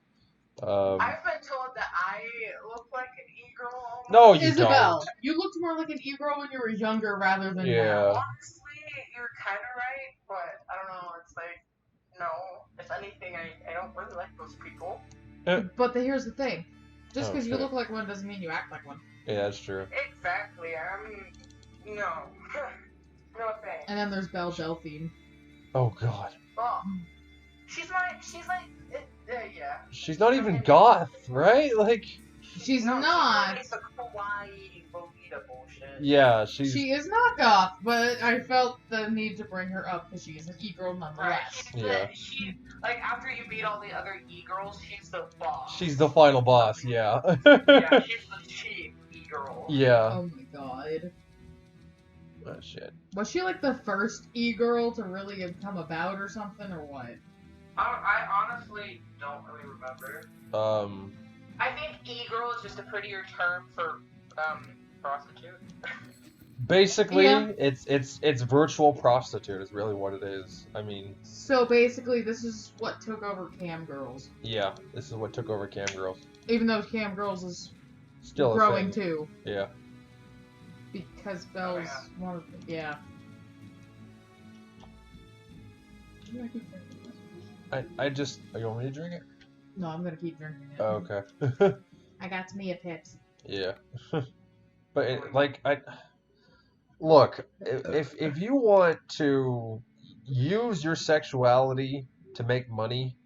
I've been told that I look like an e-girl. No, you Isabel, don't. you looked more like an e-girl when you were younger rather than Yeah. now. Honestly, you're kind of right, but I don't know. It's like, no. If anything, I don't really like those people. But here's the thing. Just because you look like one doesn't mean you act like one. Yeah, that's true. Exactly. No. No thanks. And then there's Belle Delphine. Oh, God. Well, she's like, yeah. She's not even goth, right? Like... She's not. She's the kawaii Lolita bullshit. Yeah, She is not goth, but I felt the need to bring her up because she's an e-girl nonetheless. Right. She, like, after you beat all the other e-girls, she's the boss. She's the final boss, yeah. Yeah, she's the chief e-girl. Yeah. Oh my god. Oh, shit. Was she like the first e-girl to really have come about or something, or what? I honestly don't really remember. I think e-girl is just a prettier term for, prostitute. Basically, yeah. it's virtual prostitute is really what it is. I mean... So basically, this is what took over cam girls. Yeah, this is what took over cam girls. Even though cam girls is still growing too. Yeah. Because Belle's one of the... Yeah. I just... Are you want me to drink it? No, I'm gonna keep drinking it. Oh, okay. I got me a Pips. Yeah. But, look, if you want to use your sexuality to make money,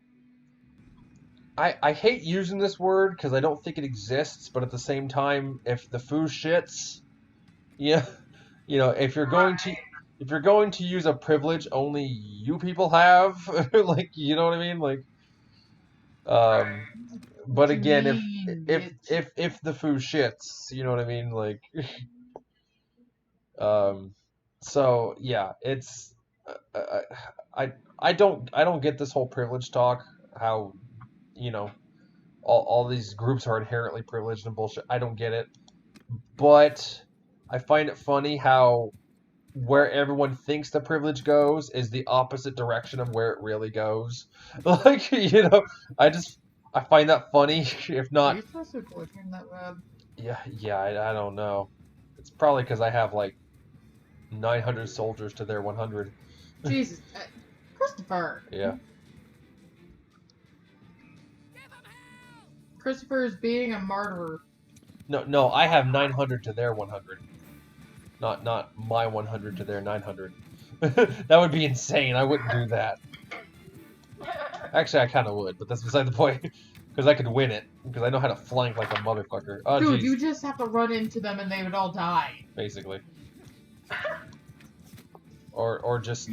I hate using this word because I don't think it exists, but at the same time, if the foo shits, yeah, you know, if you're going to use a privilege only you people have, like, you know what I mean, like, but again, if the foo shits, you know what I mean, like. So yeah, it's I don't get this whole privilege talk. How all these groups are inherently privileged and bullshit. I don't get it, but I find it funny how where everyone thinks the privilege goes is the opposite direction of where it really goes. Like I find that funny. If not, are you supposed to be glitching that bad? yeah, I don't know. It's probably because I have like 900 soldiers to their 100. Jesus, Christopher. Yeah. Christopher is being a martyr. No, I have 900 to their 100. Not my 100 to their 900. That would be insane. I wouldn't do that. Actually, I kind of would, but that's beside the point. Because I could win it. Because I know how to flank like a motherfucker. Oh, dude, geez. you just have to run into them and they would all die. Basically. Or just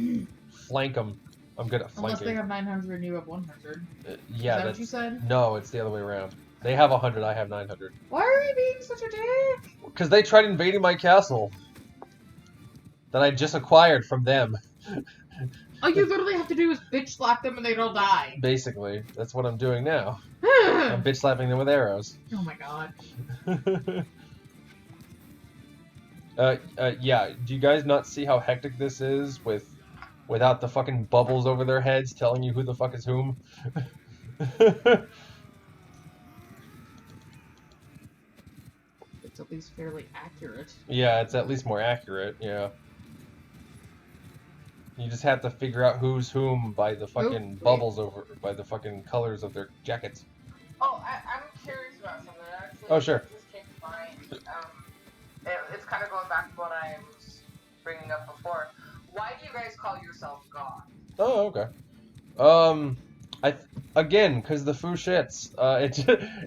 flank them. I'm good at flanking. Unless they have 900 and you have 100. Yeah, Is that what you said? No, it's the other way around. They have 100, I have 900. Why are you being such a dick? Because they tried invading my castle. That I just acquired from them. All you literally have to do is bitch slap them and they'd all die. Basically, that's what I'm doing now. I'm bitch slapping them with arrows. Oh my god. Yeah, do you guys not see how hectic this is without the fucking bubbles over their heads telling you who the fuck is whom? It's at least fairly accurate. Yeah, it's at least more accurate, yeah. You just have to figure out who's whom by the fucking bubbles by the fucking colors of their jackets. Oh, I'm curious about something, actually. Oh, sure. This came to mind. It's kind of going back to what I was bringing up before. Why do you guys call yourself goth? Oh, okay. Again, because the foo shits.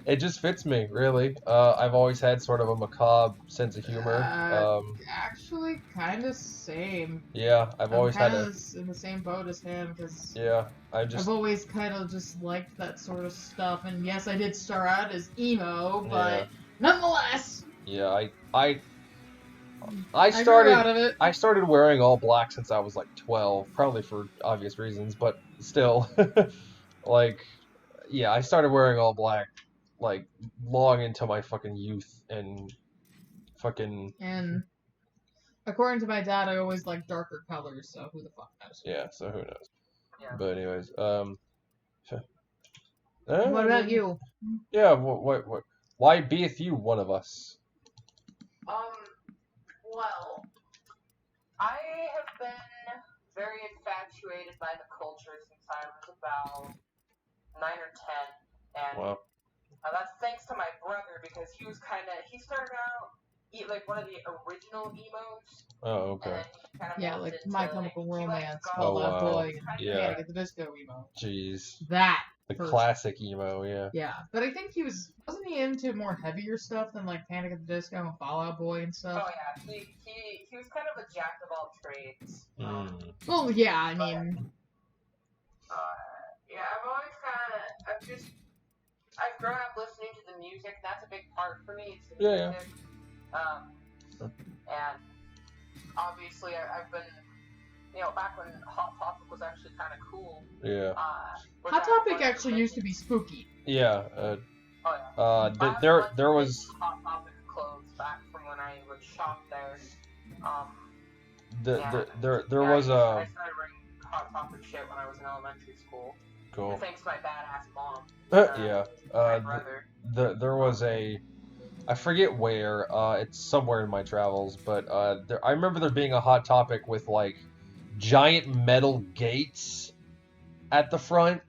It just fits me, really. I've always had sort of a macabre sense of humor. Actually, kind of same. Yeah, I've always had in the same boat as him, because yeah, I've always kind of just liked that sort of stuff. And yes, I did start out as emo, but nonetheless. Yeah, I started grew out of it. I started wearing all black since I was like 12, probably for obvious reasons, but still. Like, yeah, I started wearing all black, like, long into my fucking youth, and fucking... And according to my dad, I always liked darker colors, so who the fuck knows? Yeah, so who knows. Yeah. But anyways, what about you? Yeah, why beeth you one of us? Well, I have been very infatuated by the culture since I was about 9 or 10, and wow. That's thanks to my brother, because he started out like one of the original emos. Oh, okay. Yeah, like My Chemical Romance, Fall Out Boy, and Panic at the Disco emo. Jeez. That. The classic emo, yeah. Yeah, but I think wasn't he into more heavier stuff than like Panic at the Disco and Fall Out Boy and stuff? Oh yeah, he was kind of a jack of all trades. Well, yeah, I mean. Yeah, I've grown up listening to the music. That's a big part for me. It's the music. And obviously I've been, back when Hot Topic was actually kind of cool. Yeah. Hot Topic actually used to be spooky. Yeah. There was Hot Topic clothes back from when I would shop there. There was a. I started wearing Hot Topic shit when I was in elementary school. Cool. Thanks to my badass mom. Yeah. My brother. There was a. I forget where. It's somewhere in my travels, but I remember there being a Hot Topic with like giant metal gates at the front,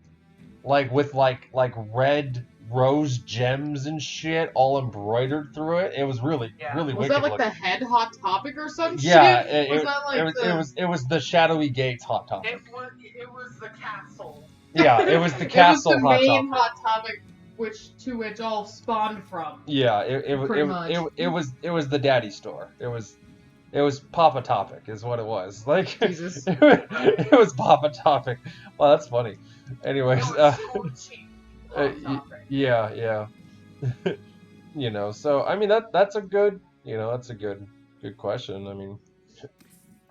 like with like red rose gems and shit all embroidered through it. It was really Was wicked that like looking. the head Hot Topic or some Yeah, shit? it was the Shadowy Gates Hot Topic. It was the castle. Yeah, it was the castle it was the main Hot Topic, to which all spawned from. Yeah, it was the daddy store. It was Papa Topic is what it was. Like Jesus. it was Papa Topic. Well, that's funny. Anyways, yeah. So I mean that's a good, that's a good question. I mean,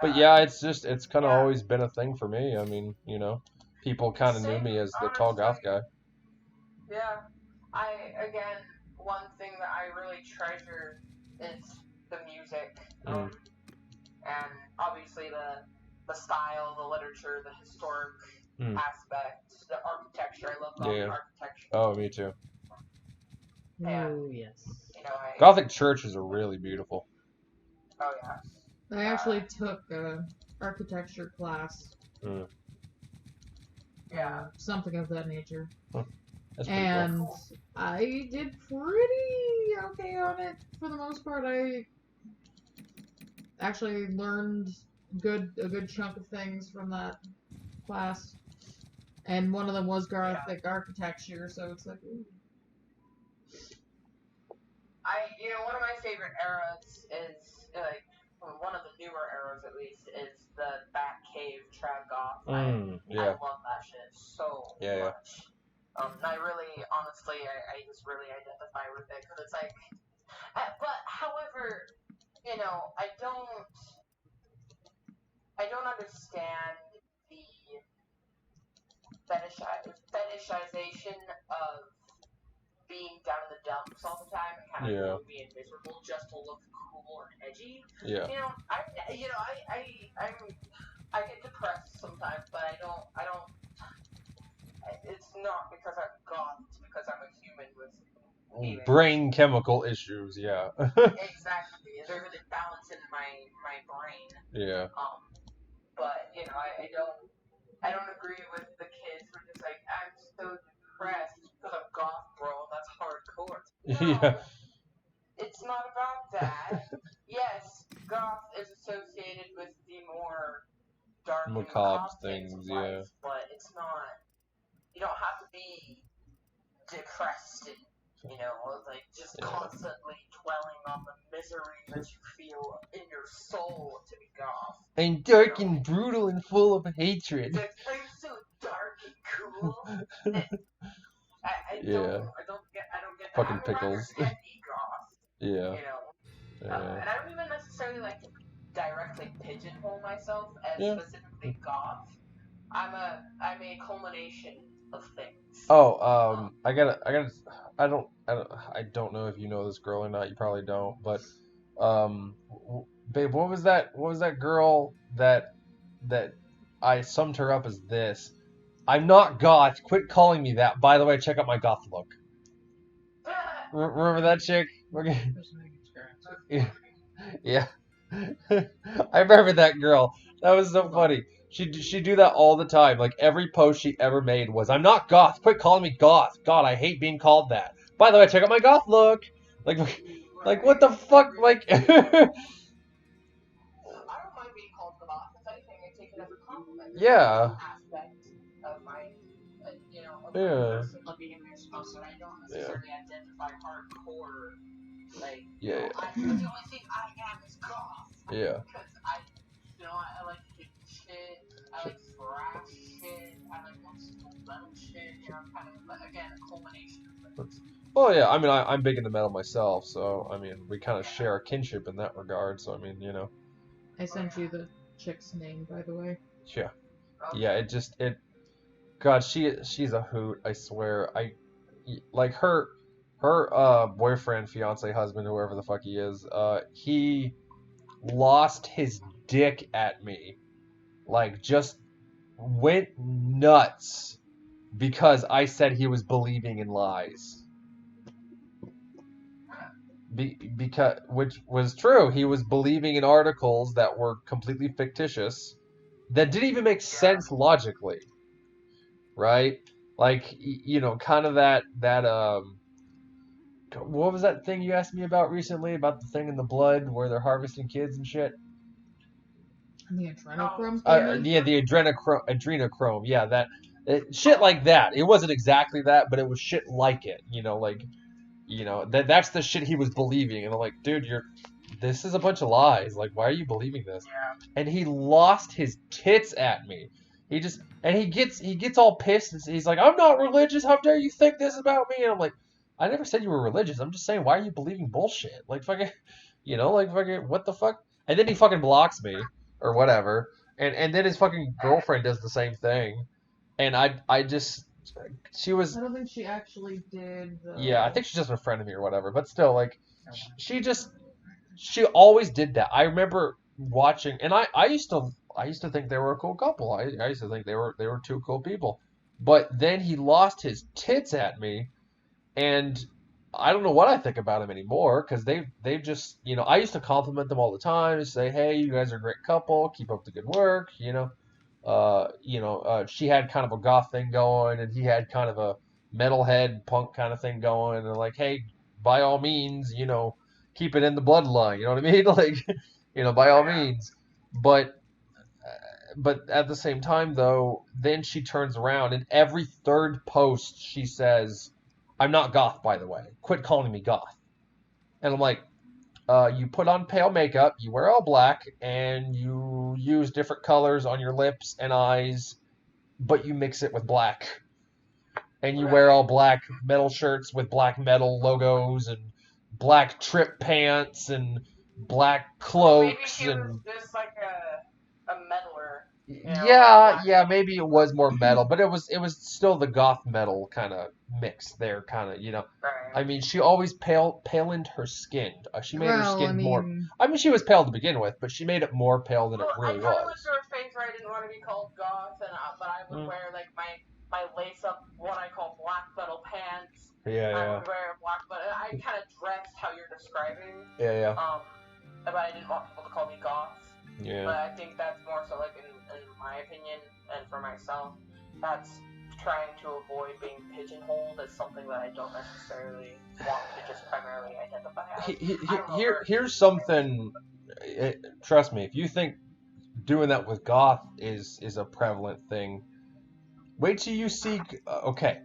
But yeah, it's kind of always been a thing for me. I mean, you know, people kind of knew me as the tall goth guy. Yeah. Again, one thing that I really treasure is the music. And obviously the style, the literature, the historic aspect, the architecture. I love Gothic architecture. Oh, me too. Oh, yes. You know, Gothic churches are really beautiful. Oh, yeah. I actually took an architecture class. Yeah. Something of that nature. That's pretty cool. I did pretty okay on it for the most part. I actually learned a good chunk of things from that class, and one of them was Gothic architecture. So it's like, ooh. One of my favorite eras is one of the newer eras, at least, is the Batcave trad goth. I love that shit so much. I really, honestly, I just really identify with it because it's like, but however, I don't understand the fetishization of being down in the dumps all the time and kind of being miserable just to look cool and edgy. Yeah. I get depressed sometimes, but I don't. It's not because I'm goth. It's because I'm a human with brain chemical issues. Yeah. Exactly. There's an imbalance in my brain. Yeah. But I don't agree with the kids who are just like, I'm so depressed because I'm goth, bro. That's hardcore. No, yeah. It's not about that. Yes, goth is associated with the more dark and macabre things of life, but it's not. You don't have to be depressed and just constantly dwelling on the misery that you feel in your soul to be goth. And dark and brutal and full of hatred. I'm so dark and cool. I don't get that. Fucking pickles. Goth. Yeah. And I don't even necessarily like to directly pigeonhole myself as specifically goth. I'm a culmination of things. Oh, I don't know if you know this girl or not. You probably don't, but babe, what was that girl that I summed her up as this? I'm not goth. Quit calling me that. By the way, check out my goth look. Remember that chick? Yeah. I remember that girl. That was so funny. She do that all the time. Like every post she ever made was, "I'm not goth. Quit calling me goth. God, I hate being called that. By the way, check out my goth look." Like what the fuck? Like. I don't mind being called goth. If anything, I take it as a compliment. Yeah. Aspect of my, of my behavior, so I don't necessarily identify hardcore. Like, the only thing I am is goth. Yeah. Because I like to shit, I like thrash shit, I like metal shit, kind of, again, a culmination of things. Well, yeah, I mean, I'm big into metal myself, so, I mean, we kind of share a kinship in that regard, so, I mean, I sent you the chick's name, by the way. Yeah. Yeah, God, she's a hoot, I swear. Like, her boyfriend, fiance, husband, whoever the fuck he is, he lost his dick at me. Like, just went nuts because I said he was believing in lies. Because which was true. He was believing in articles that were completely fictitious that didn't even make sense logically. Right? Like, kind of that what was that thing you asked me about recently about the thing in the blood where they're harvesting kids and shit? The adrenochrome? Yeah, the adrenochrome. Yeah, shit like that. It wasn't exactly that, but it was shit like it. That's the shit he was believing. And I'm like, dude, this is a bunch of lies. Like, why are you believing this? Yeah. And he lost his tits at me. He gets all pissed. And he's like, I'm not religious. How dare you think this about me? And I'm like, I never said you were religious. I'm just saying, why are you believing bullshit? Like, fucking, fucking, what the fuck? And then he fucking blocks me or whatever. And then his fucking girlfriend does the same thing. And I just she was. I don't think she actually did. Yeah, I think she's just a friend of me or whatever. But still, like, she always did that. I remember watching, and I used to think they were a cool couple. I used to think they were two cool people. But then he lost his tits at me, and I don't know what I think about him anymore because they've just, I used to compliment them all the time, say, hey, you guys are a great couple, keep up the good work, she had kind of a goth thing going, and he had kind of a metalhead punk kind of thing going, and like, hey, by all means, keep it in the bloodline, you know what I mean? Like, by all means. But at the same time, though, then she turns around and every third post she says, I'm not goth, by the way. Quit calling me goth. And I'm like, you put on pale makeup, you wear all black, and you use different colors on your lips and eyes, but you mix it with black. And you wear all black metal shirts with black metal logos and black trip pants and black cloaks. Maybe she was just like a meddler. Yeah, maybe it was more metal, but it was still the goth metal kind of mix there, kind of, Right. I mean, she always palened her skin. She made her skin more. I mean, she was pale to begin with, but she made it more pale than it really was. I kind of went through a phase where I didn't want to be called goth, but I would wear like my lace up, what I call black metal pants. Yeah. I would wear black, but I kind of dressed how you're describing. Yeah. But I didn't want people to call me goth. Yeah. But I think that's more so like in my opinion and for myself, that's trying to avoid being pigeonholed as something that I don't necessarily want to just primarily identify as. Here's something. Trust me, if you think doing that with goth is a prevalent thing, wait till you see. Okay,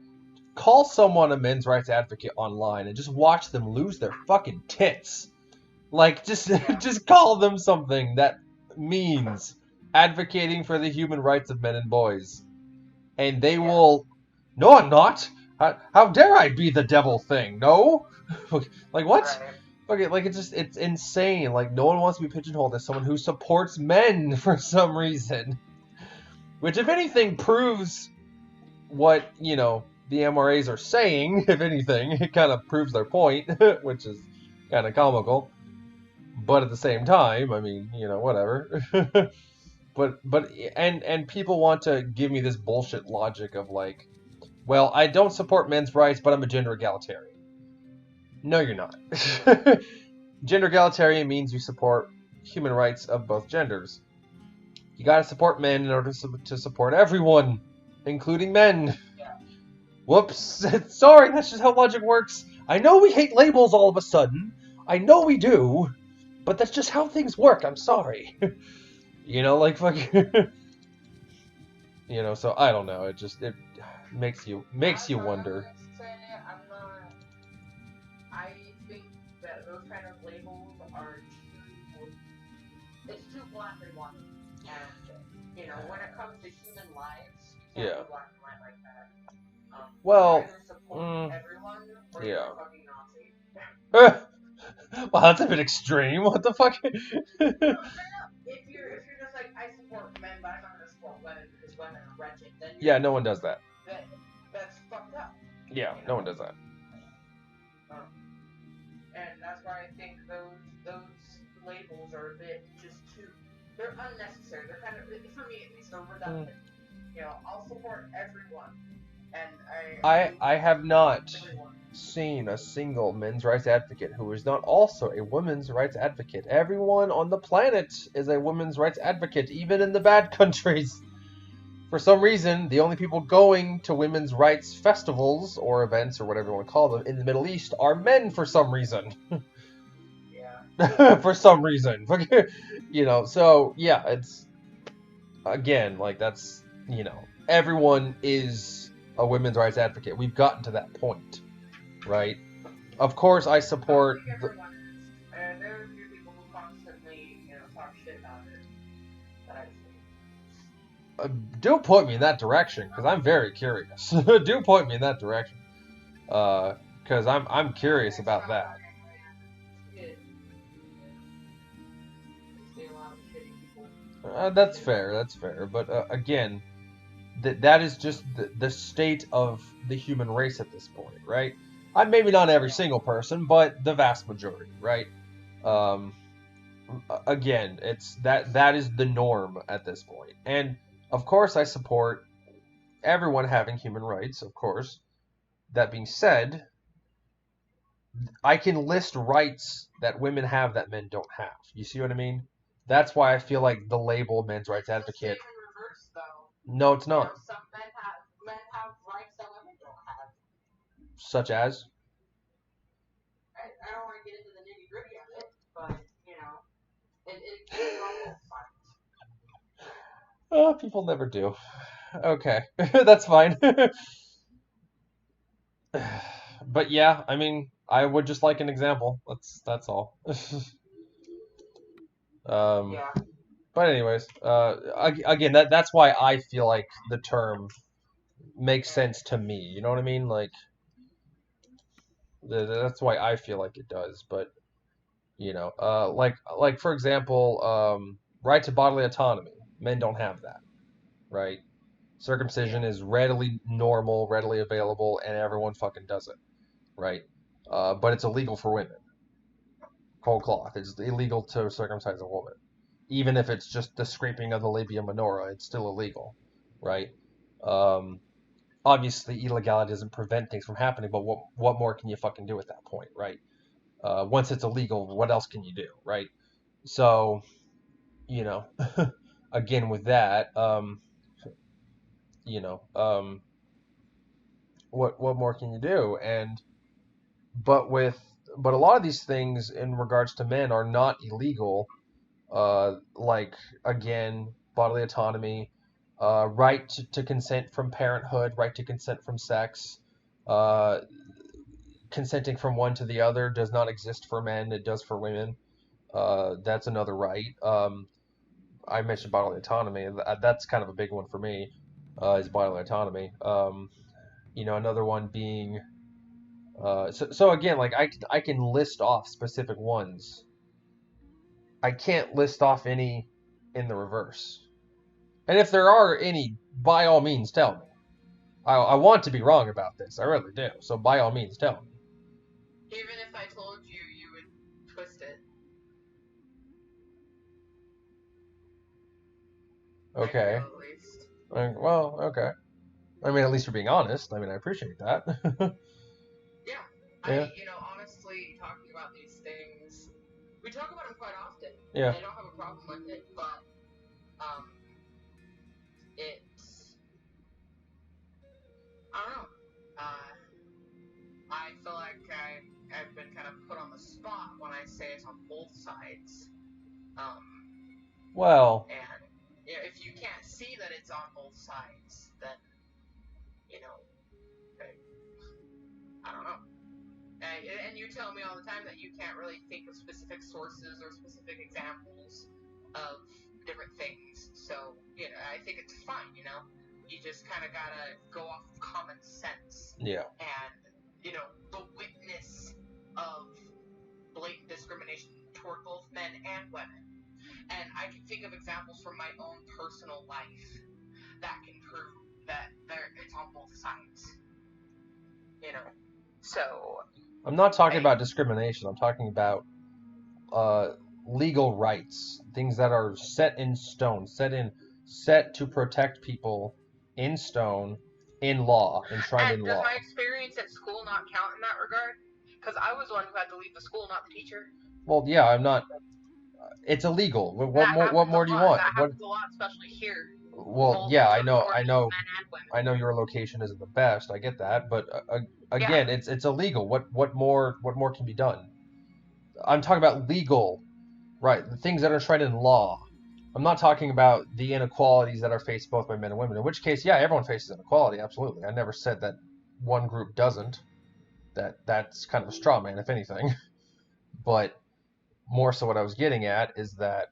call someone a men's rights advocate online and just watch them lose their fucking tits. Like, just call them something that means advocating for the human rights of men and boys, and they will. No, I'm not. How dare I be the devil thing? No, like what? Right. Okay, like it's insane. Like, no one wants to be pigeonholed as someone who supports men for some reason, which, if anything, proves what the MRAs are saying. If anything, it kind of proves their point, which is kind of comical. But at the same time, I mean, whatever. but people want to give me this bullshit logic of like, well, I don't support men's rights, but I'm a gender egalitarian. No, you're not. Gender egalitarian means you support human rights of both genders. You gotta support men in order to support everyone, including men. Yeah. Whoops. Sorry, that's just how logic works. I know we hate labels all of a sudden. I know we do. But that's just how things work. I'm sorry. Like fucking. So I don't know. It makes you wonder. I think that those kind of labels are it's too black and white. When it comes to human lives, you can't be black and white like that. Well, everyone, or you're a fucking Nazi. Well, that's a bit extreme. What the fuck? No, if you're just like, I support men, but I'm not gonna support women because women are wretched, then no one does that. That's fucked up. Yeah, no one does that. And that's why I think those labels are a bit just they're unnecessary. They're kind of, for me at least, they're redundant. I'll support everyone, and I have not seen a single men's rights advocate who is not also a women's rights advocate. Everyone on the planet is a women's rights advocate, even in the bad countries. For some reason, the only people going to women's rights festivals or events or whatever you want to call them in the Middle East are men for some reason. Yeah. For some reason. So yeah, it's again, like that's, everyone is a women's rights advocate. We've gotten to that point. Right. Of course, I support. Everyone is. And there are a few people who constantly, talk shit about it. That I see. Do point me in that direction, because I'm very curious. Do point me in that direction, because I'm curious about that. That's fair. That's fair. But again, that is just the state of the human race at this point, right? Maybe not every single person, but the vast majority, right? Again, it's that is the norm at this point. And of course, I support everyone having human rights, of course. That being said, I can list rights that women have that men don't have. You see what I mean? That's why I feel like the label men's rights advocate. It's the same in reverse, though. No, it's not. You know, some men have rights that women don't have. Such as? I don't want to get into the nitty gritty of it, but you know, it's on both sides. Oh, people never do. Okay, that's fine. But yeah, I mean, I would just like an example. That's all. Yeah. But anyways, again, that's why I feel like the term makes sense to me. You know what I mean? Like, that's why I feel like it does. But you know, like for example, right to bodily autonomy. Men don't have that, right? Circumcision is readily normal, readily available, and everyone fucking does it, right? But it's illegal for women. Cold cloth. It's illegal to circumcise a woman. Even if it's just the scraping of the labia minora, it's still illegal, right? Obviously, illegality doesn't prevent things from happening, but what more can you fucking do at that point, right? Once it's illegal, what else can you do, right? So, you know, again with that, you know, what more can you do? But a lot of these things in regards to men are not illegal. Like again, bodily autonomy, right to consent from parenthood, right to consent from sex, uh, consenting from one to the other does not exist for men. It does for women. That's another right. I mentioned bodily autonomy. That's kind of a big one for me. Is bodily autonomy. You know, another one being. So again, like I can list off specific ones. I can't list off any in the reverse. And if there are any, by all means, tell me. I want to be wrong about this. I really do. So by all means, tell me. Even if I told you, you would twist it. Okay. Well, okay. I mean, at least you're being honest. I mean, I appreciate that. Yeah. You know, honestly, talking about these things, we talk about them quite often. Yeah. I don't have a problem with it, but it's, I don't know. I feel like I've been kind of put on the spot when I say it's on both sides. Well. And you know, if you can't see that it's on both sides, then you know, I don't know. And you tell me all the time that you can't really think of specific sources or specific examples of different things. So, you know, I think it's fine, you know? You just kind of gotta go off of common sense. Yeah. And, you know, the witness of blatant discrimination toward both men and women. And I can think of examples from my own personal life that can prove that it's on both sides. You know? So... I'm not talking about discrimination. I'm talking about legal rights, things that are set in stone, set to protect people in stone, in law, enshrined in law. Does my experience at school not count in that regard? Because I was the one who had to leave the school, not the teacher. Well, yeah, I'm not. It's illegal. What more do you want? That happens a lot, especially here. Well, yeah, I know your location isn't the best. I get that, but again, it's illegal. What more can be done? I'm talking about legal, right? The things that are enshrined in law. I'm not talking about the inequalities that are faced both by men and women. In which case, yeah, everyone faces inequality. Absolutely. I never said that one group doesn't. That's kind of a straw man, if anything. But more so, what I was getting at is that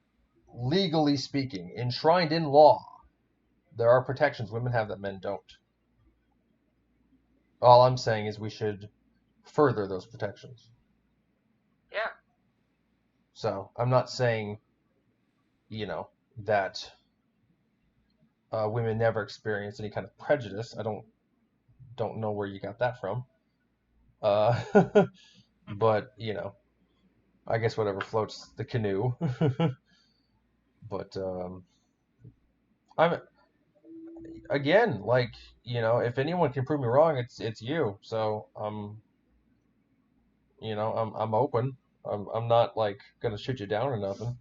legally speaking, enshrined in law, there are protections women have that men don't. All I'm saying is we should further those protections. Yeah. So I'm not saying that women never experience any kind of prejudice. I don't know where you got that from. But, I guess whatever floats the canoe. But, I'm, again, like, if anyone can prove me wrong, it's you. So, I'm open. I'm not, like, gonna shoot you down or nothing.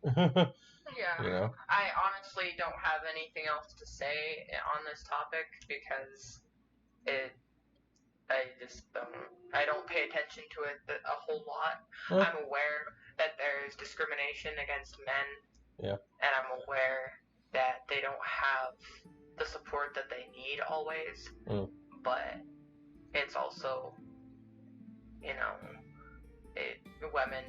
Yeah. I honestly don't have anything else to say on this topic because I don't pay attention to it a whole lot. I'm aware that there's discrimination against men. Yeah. And I'm aware that they don't have the support that they need always. But it's also, women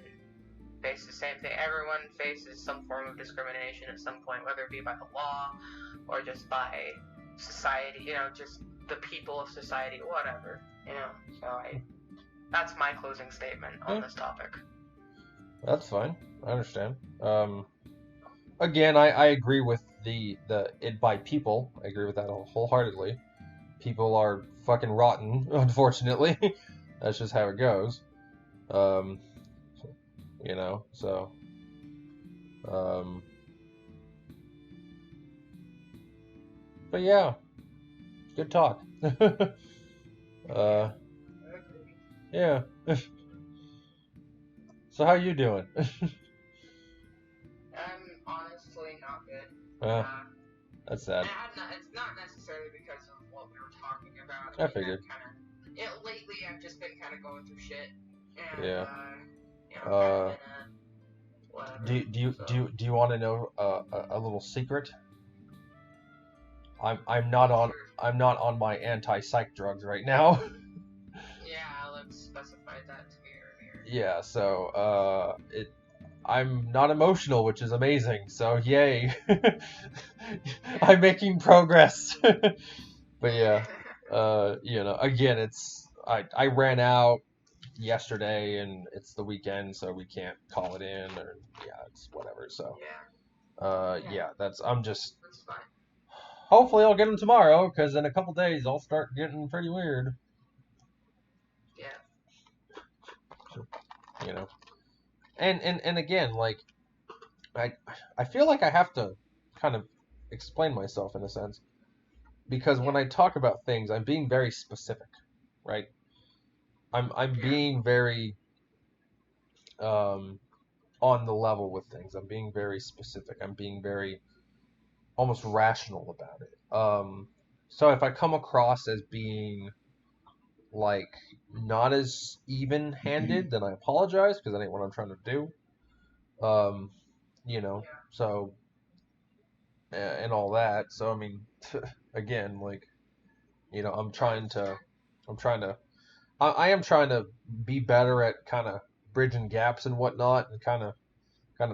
face the same thing. Everyone faces some form of discrimination at some point, whether it be by the law or just by society, just the people of society, whatever. So that's my closing statement on this topic. That's fine. I understand. Again, I agree with the it by people. I agree with that wholeheartedly. People are fucking rotten, unfortunately. That's just how it goes. So. But yeah, good talk. Yeah. So how you doing? I'm honestly not good. That's sad. It's not necessarily because of what we were talking about. I figured. Lately, I've just been kind of going through shit. And, yeah. Whatever. Do you want to know a little secret? I'm not on my anti-psych drugs right now. Yeah, let's specify that to me earlier. Yeah, so I'm not emotional, which is amazing. So yay, I'm making progress. But yeah, again, I ran out yesterday, and it's the weekend, so we can't call it in, or it's whatever. So that's fine. Hopefully I'll get them tomorrow, because in a couple days I'll start getting pretty weird. Yeah. And again, like, I feel like I have to kind of explain myself in a sense, because when I talk about things, I'm being very specific, right? I'm being very on the level with things. I'm being very specific. I'm being very almost rational about it. So if I come across as being like not as even-handed, then I apologize, because that ain't what I'm trying to do. So and all that. So I mean, again, like, I am trying to be better at kind of bridging gaps and whatnot, and kind of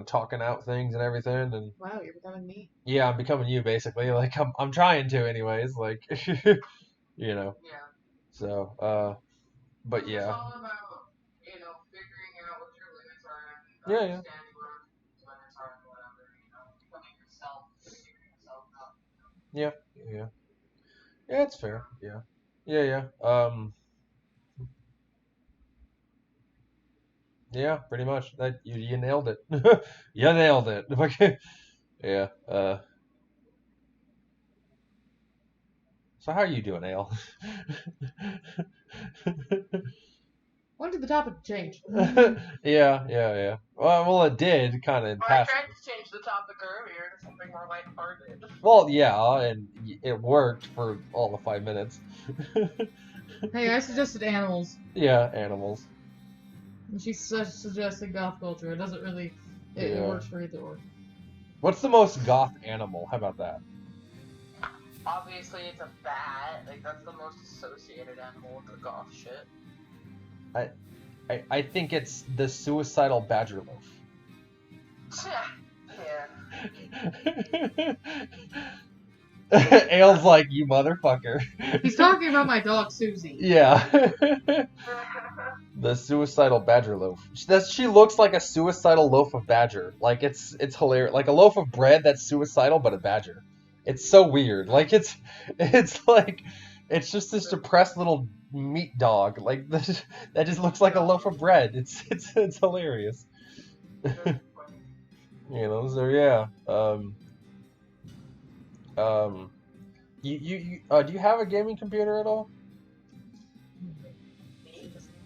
talking out things and everything. And wow, you're becoming me. Yeah, I'm becoming you, basically. Like, I'm trying to, anyways. Like, Yeah. So, but yeah. It's all about, figuring out what your limits are and understanding what your limits are and whatever, becoming yourself, figuring yourself out. Yeah. Yeah, it's fair. Yeah. Yeah, pretty much. That you nailed it. You nailed it. Yeah. So how are you doing, Ale? When did the topic change? Yeah. Well, it did kind of. I tried to change the topic earlier to something more lighthearted. Well, yeah, and it worked for all the 5 minutes. Hey, I suggested animals. Yeah, animals. And she suggested goth culture. It doesn't really. It works for either or. What's the most goth animal? How about that? Obviously, it's a bat. Like, that's the most associated animal with the goth shit. I think it's the suicidal badger loaf. Yeah. Ale's like, you motherfucker. He's talking about my dog, Susie. Yeah. The suicidal badger loaf. She looks like a suicidal loaf of badger. Like it's hilarious. Like a loaf of bread that's suicidal, but a badger. It's so weird. Like it's like it's just this depressed little meat dog. Like that just looks like a loaf of bread. It's hilarious. So yeah. Do you have a gaming computer at all?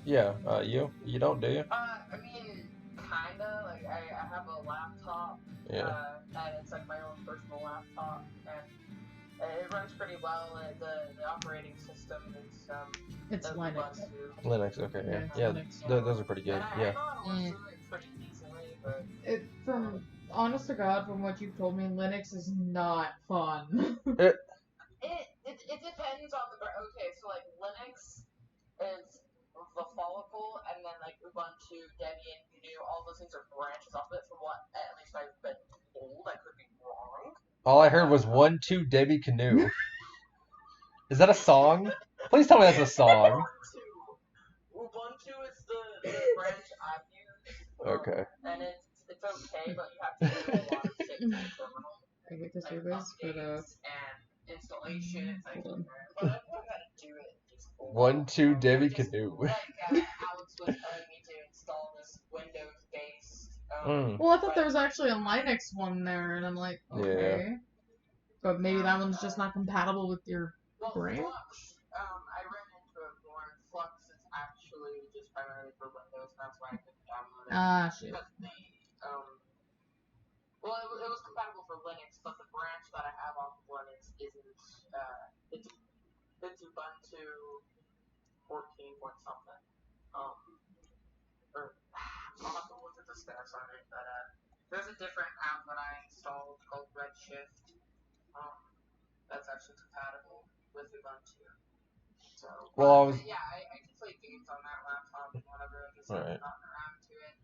Yeah, you don't, do you? I mean, kinda. Like, I have a laptop. Yeah. And it's like my own personal laptop, and it runs pretty well. And the operating system is it's Linux. Linux, okay, yeah. Those are pretty good. Yeah. I know it pretty easily, but from honest to God, from what you've told me, Linux is not fun. It depends on the okay. So like Linux is the follicle, and then like Ubuntu, Debian, GNU, all those things are branches off of it. From what at least I've been told, I could be wrong. All I heard was 1, 2, Debbie Canoe. Is that a song? Please tell me that's a song. Ubuntu is the branch I've used. Okay. And it's okay, but you have to do a lot of shit to the terminal. I get to do this, but and installation. It's like, but I'm not gonna do it. 1, 2, Debbie Canoe. Like Alex was telling me to install this Windows-based. Well, I thought there was actually a Linux one there, and I'm like, okay. Yeah. But maybe that one's just not compatible with your brain? Flux, I ran into it more. Flux is actually just primarily for Windows, and that's why I couldn't download it. Ah, shit. Well, it was compatible for Linux, but the branch that I have off of Linux isn't. It's Ubuntu 14 point something. Or I'll have to look at the specs on it, but there's a different app that I installed called Redshift. That's actually compatible with Ubuntu. So, well, I can play games on that laptop and whatever. I just haven't gotten around to it.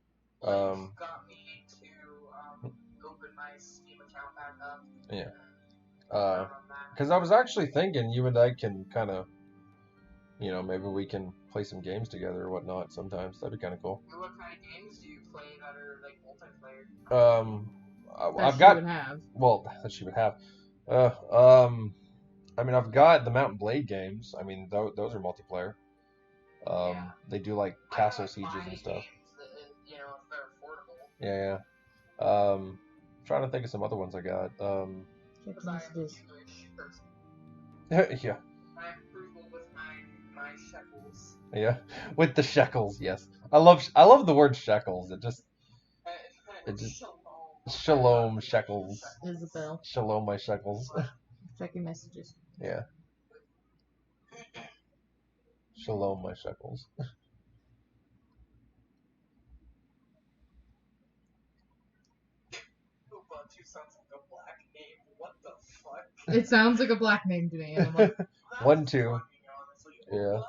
Got me to open my Steam account back up. Yeah. Because I was actually thinking you and I can kind of, maybe we can play some games together or whatnot sometimes. That'd be kind of cool. What kind of games do you play that are like multiplayer? That she would have. I mean, I've got the Mount and Blade games. I mean, those are multiplayer. They do like castle sieges and stuff. Games that, if they're affordable. Yeah. Trying to think of some other ones I got. Yeah. I'm frugal with my shekels. Yeah, with the shekels. Yes, I love the word shekels. It just shalom shekels. Isabel. Shalom my shekels. Checking messages. Yeah. Shalom my shekels. Ubuntu sounds like a black name. What the fuck? It sounds like a black name to me. And I'm like, 1, 2. Yeah.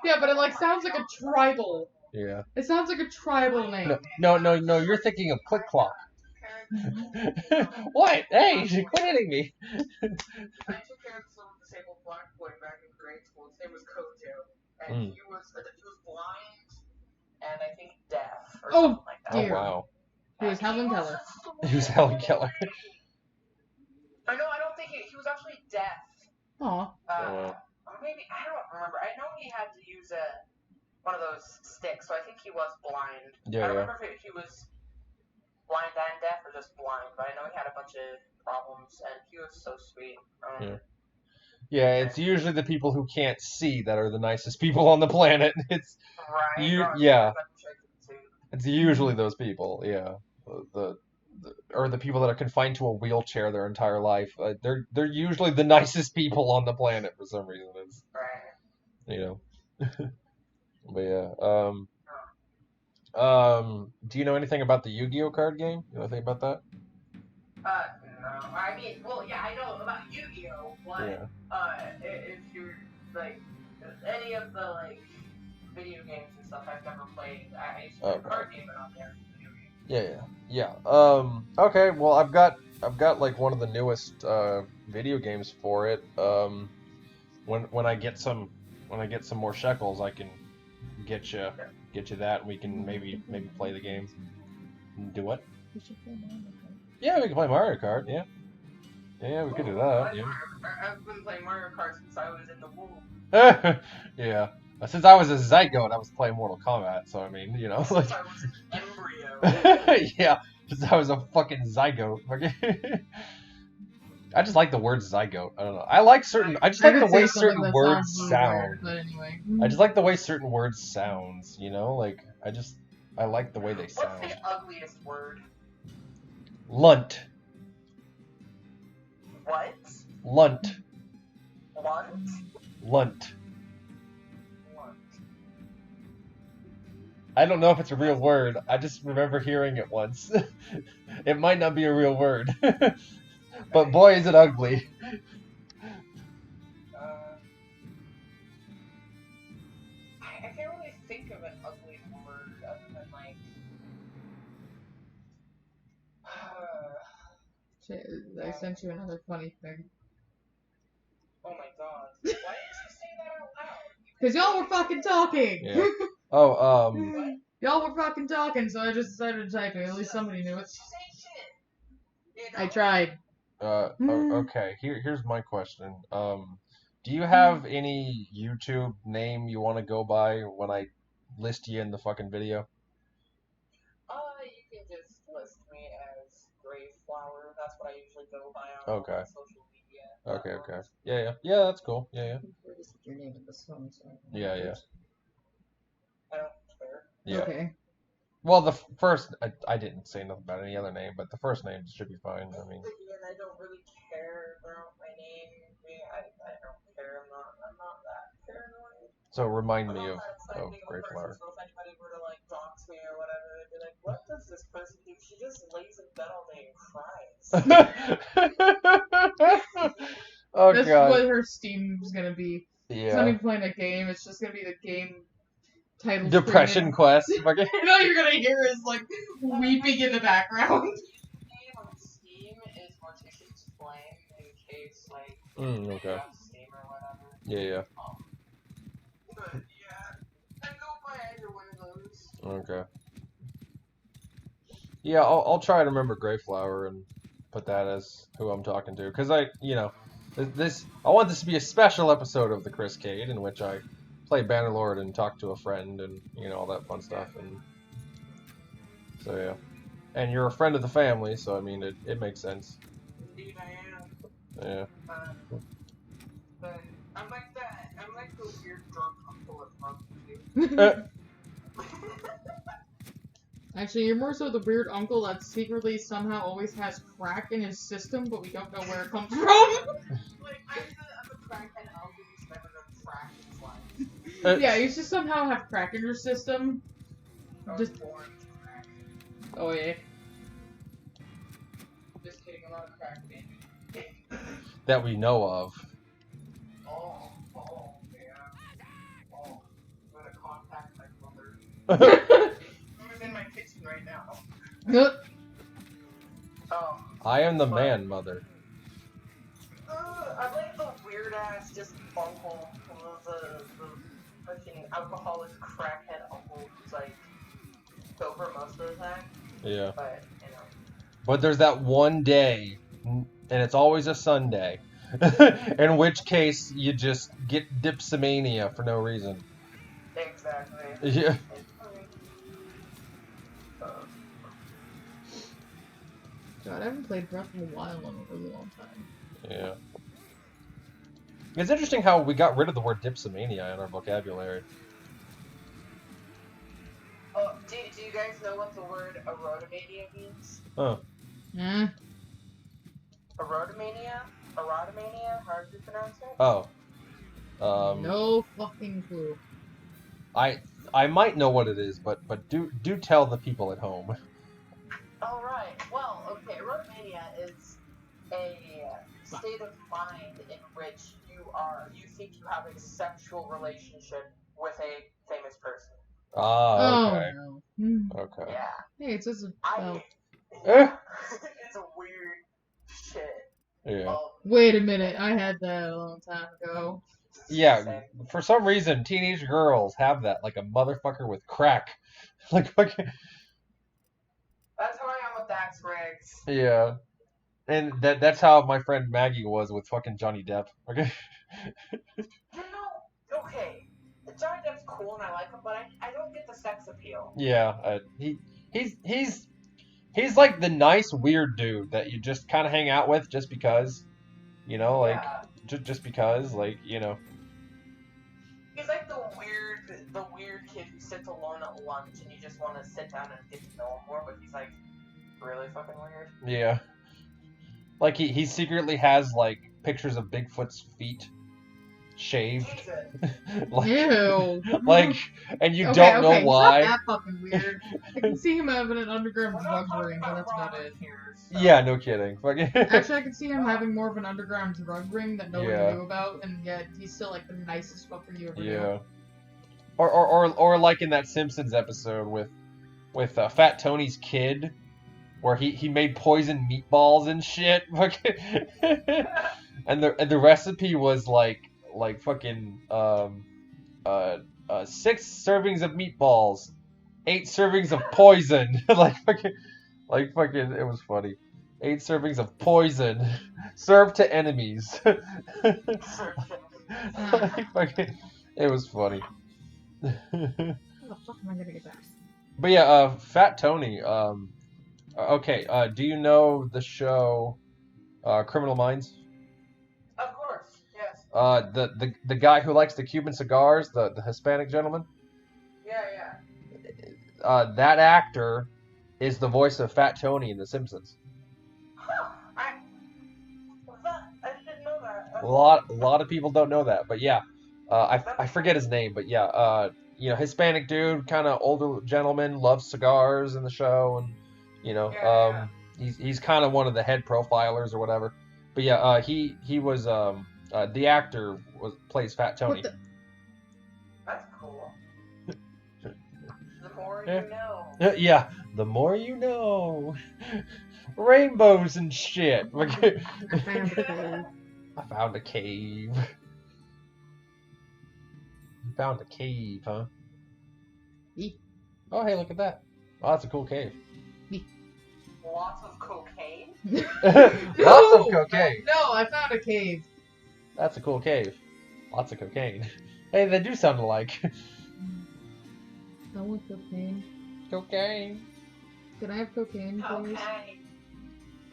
Yeah, but it like sounds like a tribal. Yeah. It sounds like a tribal name. No. You're thinking of Click Clock. What? Hey, quit hitting me. I took care of this little disabled black boy back in grade school. His name was Kojo, and he was blind and I think deaf or something like that. Dear. Oh wow. He was Helen Keller. He was Helen Keller. I don't think he was actually deaf. Aw. Or maybe, I don't remember. I know he had to use one of those sticks, so I think he was blind. Yeah, I don't remember if he was blind and deaf or just blind, but I know he had a bunch of problems, and he was so sweet. Yeah, it's usually the people who can't see that are the nicest people on the planet. It's It's usually those people. Yeah, or the people that are confined to a wheelchair their entire life. They're usually the nicest people on the planet for some reason. It's But yeah. Do you know anything about the Yu-Gi-Oh card game? You know anything about that? No. I mean, well, yeah, I know about Yu-Gi-Oh, but if you're like any of the like video games and stuff, I've never played. I used to play a card game, but not there. Yeah. Okay. Well, I've got like one of the newest video games for it. When I get some more shekels, I can get you that, and we can maybe play the game. Do what? We should play Mario Kart. Yeah, we can play Mario Kart. Yeah. Yeah, we could do that. Yeah. I've been playing Mario Kart since I was in the womb. Yeah. Since I was a zygote, I was playing Mortal Kombat. So I mean, you know, like. Since I was an embryo. Yeah. Since I was a fucking zygote. I just like the word zygote. I don't know. I just like the way certain words sound. But anyway. I just like the way certain words sounds, you know? Like, I like the way they sound. What's the ugliest word? Lunt. What? Lunt. Lunt? Lunt. I don't know if it's a real word. I just remember hearing it once. It might not be a real word. But boy, is it ugly. I can't really think of an ugly word other than like. I sent you another funny thing. Oh my god. Why did you say that out loud? Because y'all were fucking talking! Yeah. Oh, Y'all were fucking talking, so I just decided to type it. At least somebody knew it. I tried. Okay. Here's my question. Do you have any YouTube name you want to go by when I list you in the fucking video? You can just list me as Graveflower. That's what I usually go by on social media. Okay. Yeah, that's cool. Yeah. Your name in this phone, so Yeah. I don't care. Yeah. Okay. Well, the first, I didn't say nothing about any other name, but the first name should be fine. I mean. Again, I don't really care about my name. I don't care. I'm not that paranoid. So remind me of Graveflower. So if anybody were to like dox me or whatever, they'd be like, "What does this person do? She just lays in bed all day and cries." Oh That's god. what her Steam's gonna be. Yeah. It's not even playing a game. It's just gonna be the game title. Depression Quest. And all you're gonna hear is like weeping in the background. Name on Steam is Mortician's Flame in case like okay. Steam or whatever. Yeah. But yeah, I go by either one of those. Okay. Yeah, I'll try to remember Graveflower and put that as who I'm talking to, because I want this to be a special episode of the Kryscade in which I play Bannerlord and talk to a friend and all that fun stuff, and so yeah. And you're a friend of the family, so I mean it makes sense. Indeed, I am. Yeah. But I'm like that. I'm like the weird drunk uncle at barbecue. Actually, you're more so the weird uncle that secretly somehow always has crack in his system, but we don't know where it comes from. Like, I'm the crackhead uncle who's never done crack in his life. Yeah, you just somehow have crack in your system. I was born to crack. Oh yeah. Just kidding, a lot of crack, baby. That we know of. Oh, yeah. Oh, I'm gonna contact my mother. I'm in my kitchen right now. I am the man, mother. I like the weird ass just uncle, the fucking alcoholic crackhead uncle who's like sober most of the time. Yeah. But But there's that one day, and it's always a Sunday, in which case you just get dipsomania for no reason. Exactly. Yeah. God, I haven't played Breath of the Wild in a really long time. Yeah. It's interesting how we got rid of the word dipsomania in our vocabulary. Oh, do you guys know what the word erotomania means? Huh. Eh? Erotomania? Erotomania? How do you pronounce it? Oh. No fucking clue. I might know what it is, but do tell the people at home. Alright, well, okay, erotomania is a state of mind in which you think you have a sexual relationship with a famous person. Ah, okay. Oh, no. Okay. Yeah. Hey, it's just It's a weird shit. Yeah. Wait a minute, I had that a long time ago. Yeah, for some reason, teenage girls have that, like a motherfucker with crack. Like fucking. That's how I am with Dax Riggs. Yeah. And that's how my friend Maggie was with fucking Johnny Depp. Okay. Okay. Johnny Depp's cool and I like him, but I don't get the sex appeal. Yeah, he's like the nice weird dude that you just kind of hang out with just because, like just because, like He's like the weird kid who sits alone at lunch and you just want to sit down and get to know him more, but he's like really fucking weird. Yeah. Like he secretly has like pictures of Bigfoot's feet shaved. Like, ew. Like, and you don't know why. He's not that fucking weird. I can see him having an underground drug ring, but that's about it. So. Yeah, no kidding. Actually, I can see him having more of an underground drug ring that nobody knew about, and yet he's still like the nicest fucker you ever knew. Or like in that Simpsons episode with Fat Tony's kid, where he made poison meatballs and shit. And the recipe was like fucking 6 servings of meatballs, 8 servings of poison. like fucking it was funny. 8 servings of poison served to enemies. It was funny. How the fuck am I gonna get that? But yeah, Fat Tony. Okay. Do you know the show Criminal Minds? Of course, yes. The guy who likes the Cuban cigars, the Hispanic gentleman. Yeah. That actor is the voice of Fat Tony in The Simpsons. Huh. I didn't know that. A lot of people don't know that, but yeah, I forget his name, but yeah, Hispanic dude, kind of older gentleman, loves cigars in the show, and he's kind of one of the head profilers or whatever. But yeah, he was the actor plays Fat Tony. That's cool. The more you know. Yeah, the more you know. Rainbows and shit. I found a cave. You found a cave, huh? Oh, hey, look at that. Oh, that's a cool cave. Lots of cocaine? Lots of cocaine. No, I found a cave. That's a cool cave. Lots of cocaine. Hey, they do sound alike. I want cocaine. Cocaine. Can I have cocaine, please? Okay.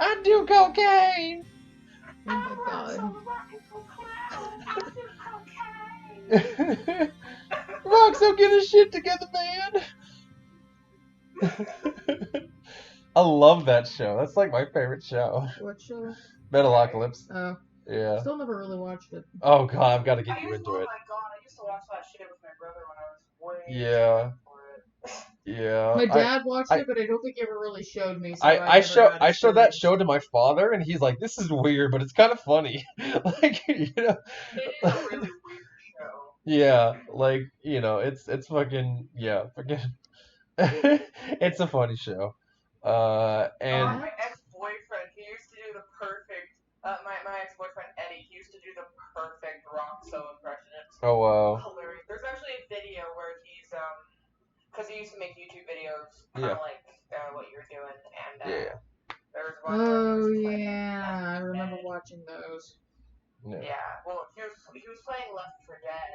I do cocaine. Oh my god. Roxo, get his shit together, man. I love that show. That's like my favorite show. What show? Metalocalypse. Oh. Yeah. Still never really watched it. Oh god, I've got to get you into it. Oh my god, I used to watch that shit with my brother when I was way Yeah. Yeah. My dad watched it, but I don't think he ever really showed me. So I showed that show to my father, and he's like, "This is weird, but it's kind of funny." Like, It is a really weird show. Yeah, like, it's fucking, yeah, fucking. It's a funny show. And my ex-boyfriend, he used to do the perfect. My ex-boyfriend Eddie, he used to do the perfect Roxo impression. It's hilarious. There's actually a video where he's because he used to make YouTube videos, kind of like what you're doing, and there was one. I remember watching those. Yeah, well, he was playing Left 4 Dead,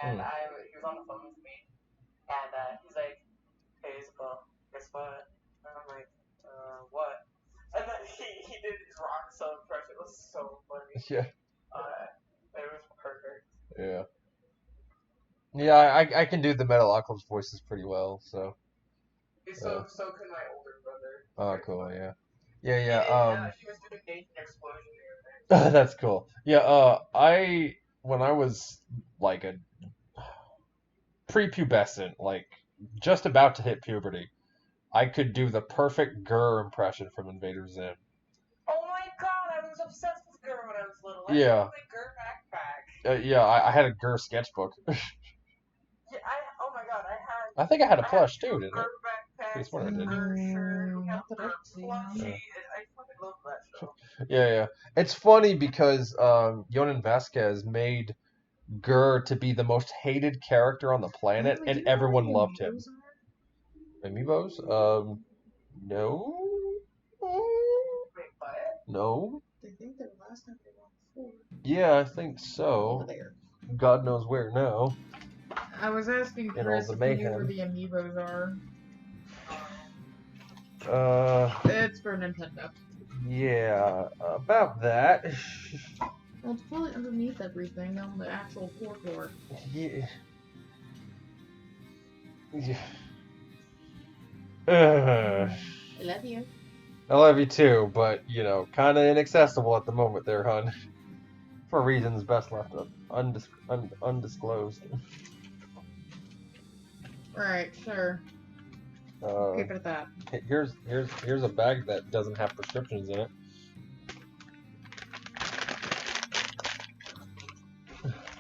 and he was on the phone with me, and he's like, "Hey, Isabel, guess what?" And I'm like, "What?" And then he did his Roxo impression. It was so funny. Yeah. It was perfect. Yeah. Yeah, I can do the Metalocalypse voices pretty well, so. So can my older brother. Oh, cool, yeah. He was doing Nathan Explosion the other day. That's cool. Yeah, when I was like a prepubescent, like just about to hit puberty, I could do the perfect Gurr impression from Invader Zim. Oh my god, I was obsessed with Gurr when I was little. I Yeah. had a Gurr backpack. I had a Gurr sketchbook. Yeah, oh my god, I think I had a plush too, didn't I? Gurr backpack. It's what I did. Gurr shirt. Not that Gurr I've seen. plushie. I fucking love that show. Yeah. It's funny because Yonan Vasquez made Gur to be the most hated character on the planet, and everyone loved him. Amiibos? No. No. I think the last time they were 4. Yeah, I think so. God knows where now. I was asking Chris if he knew where the Amiibos are. It's for Nintendo. Yeah, about that. Well, it's probably underneath everything on the actual floor. Yeah. I love you. I love you too, but, you know, kind of inaccessible at the moment there, hon. For reasons best left undisclosed. Right, sure. Keep it at that. Here's a bag that doesn't have prescriptions in it.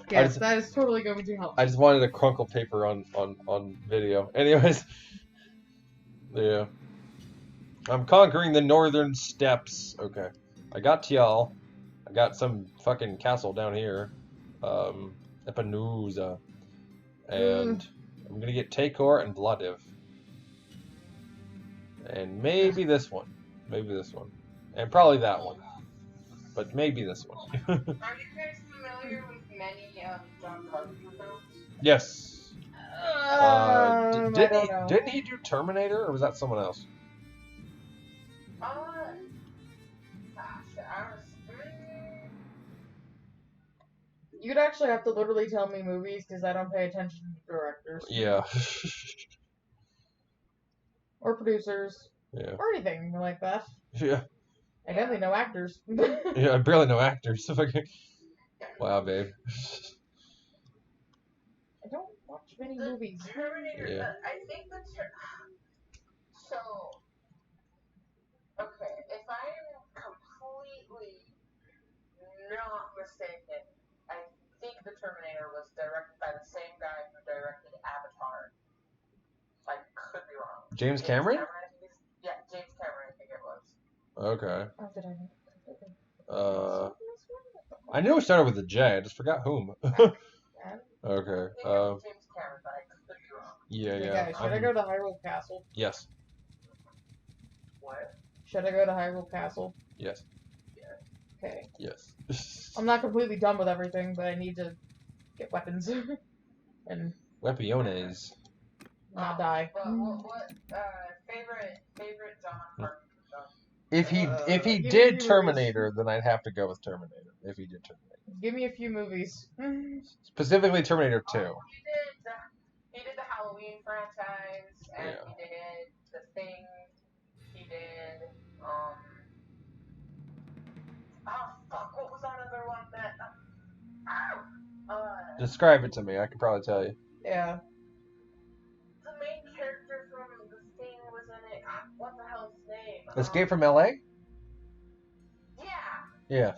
Yes, that is totally going to help. I just wanted to crunkle paper on video. Anyways, yeah. I'm conquering the northern steppes. Okay. I got Tial. I got some fucking castle down here. Epanuza. And I'm gonna get Takor and Vladiv. And maybe this one. Maybe this one. And probably that one. But maybe this one. Are you guys familiar with many John Carpenter films? Yes. Didn't didn't he do Terminator, or was that someone else? You'd actually have to literally tell me movies because I don't pay attention to directors. Yeah. Or producers. Yeah. Or anything like that. Yeah. I definitely know actors. Yeah, I barely know actors. Wow, babe. I don't watch many movies. Terminator, yeah. I think the so, okay, if I'm completely not mistaken, I think the Terminator was directed by the same guy who directed Avatar. I could be wrong. James Cameron? Yeah, James Cameron, I think it was. Okay. Oh, did I know? I knew it started with a J. I just forgot whom. Okay. James Cameron, but I could be wrong. Yeah. Should I go to Hyrule Castle? Yes. What? Should I go to Hyrule Castle? Yes. Okay. Yes. I'm not completely done with everything, but I need to get weapons. And Weapiones. not die. What favorite John Carpenter film? If he did Terminator, then I'd have to go with Terminator. If he did Terminator. Give me a few movies. Specifically Terminator 2. He did the Halloween franchise, and he did The Thing. He did what was that other one that Describe it to me. I could probably tell you. Yeah. The main character from The Thing was in it. What the hell's his name? Escape from LA? Yeah.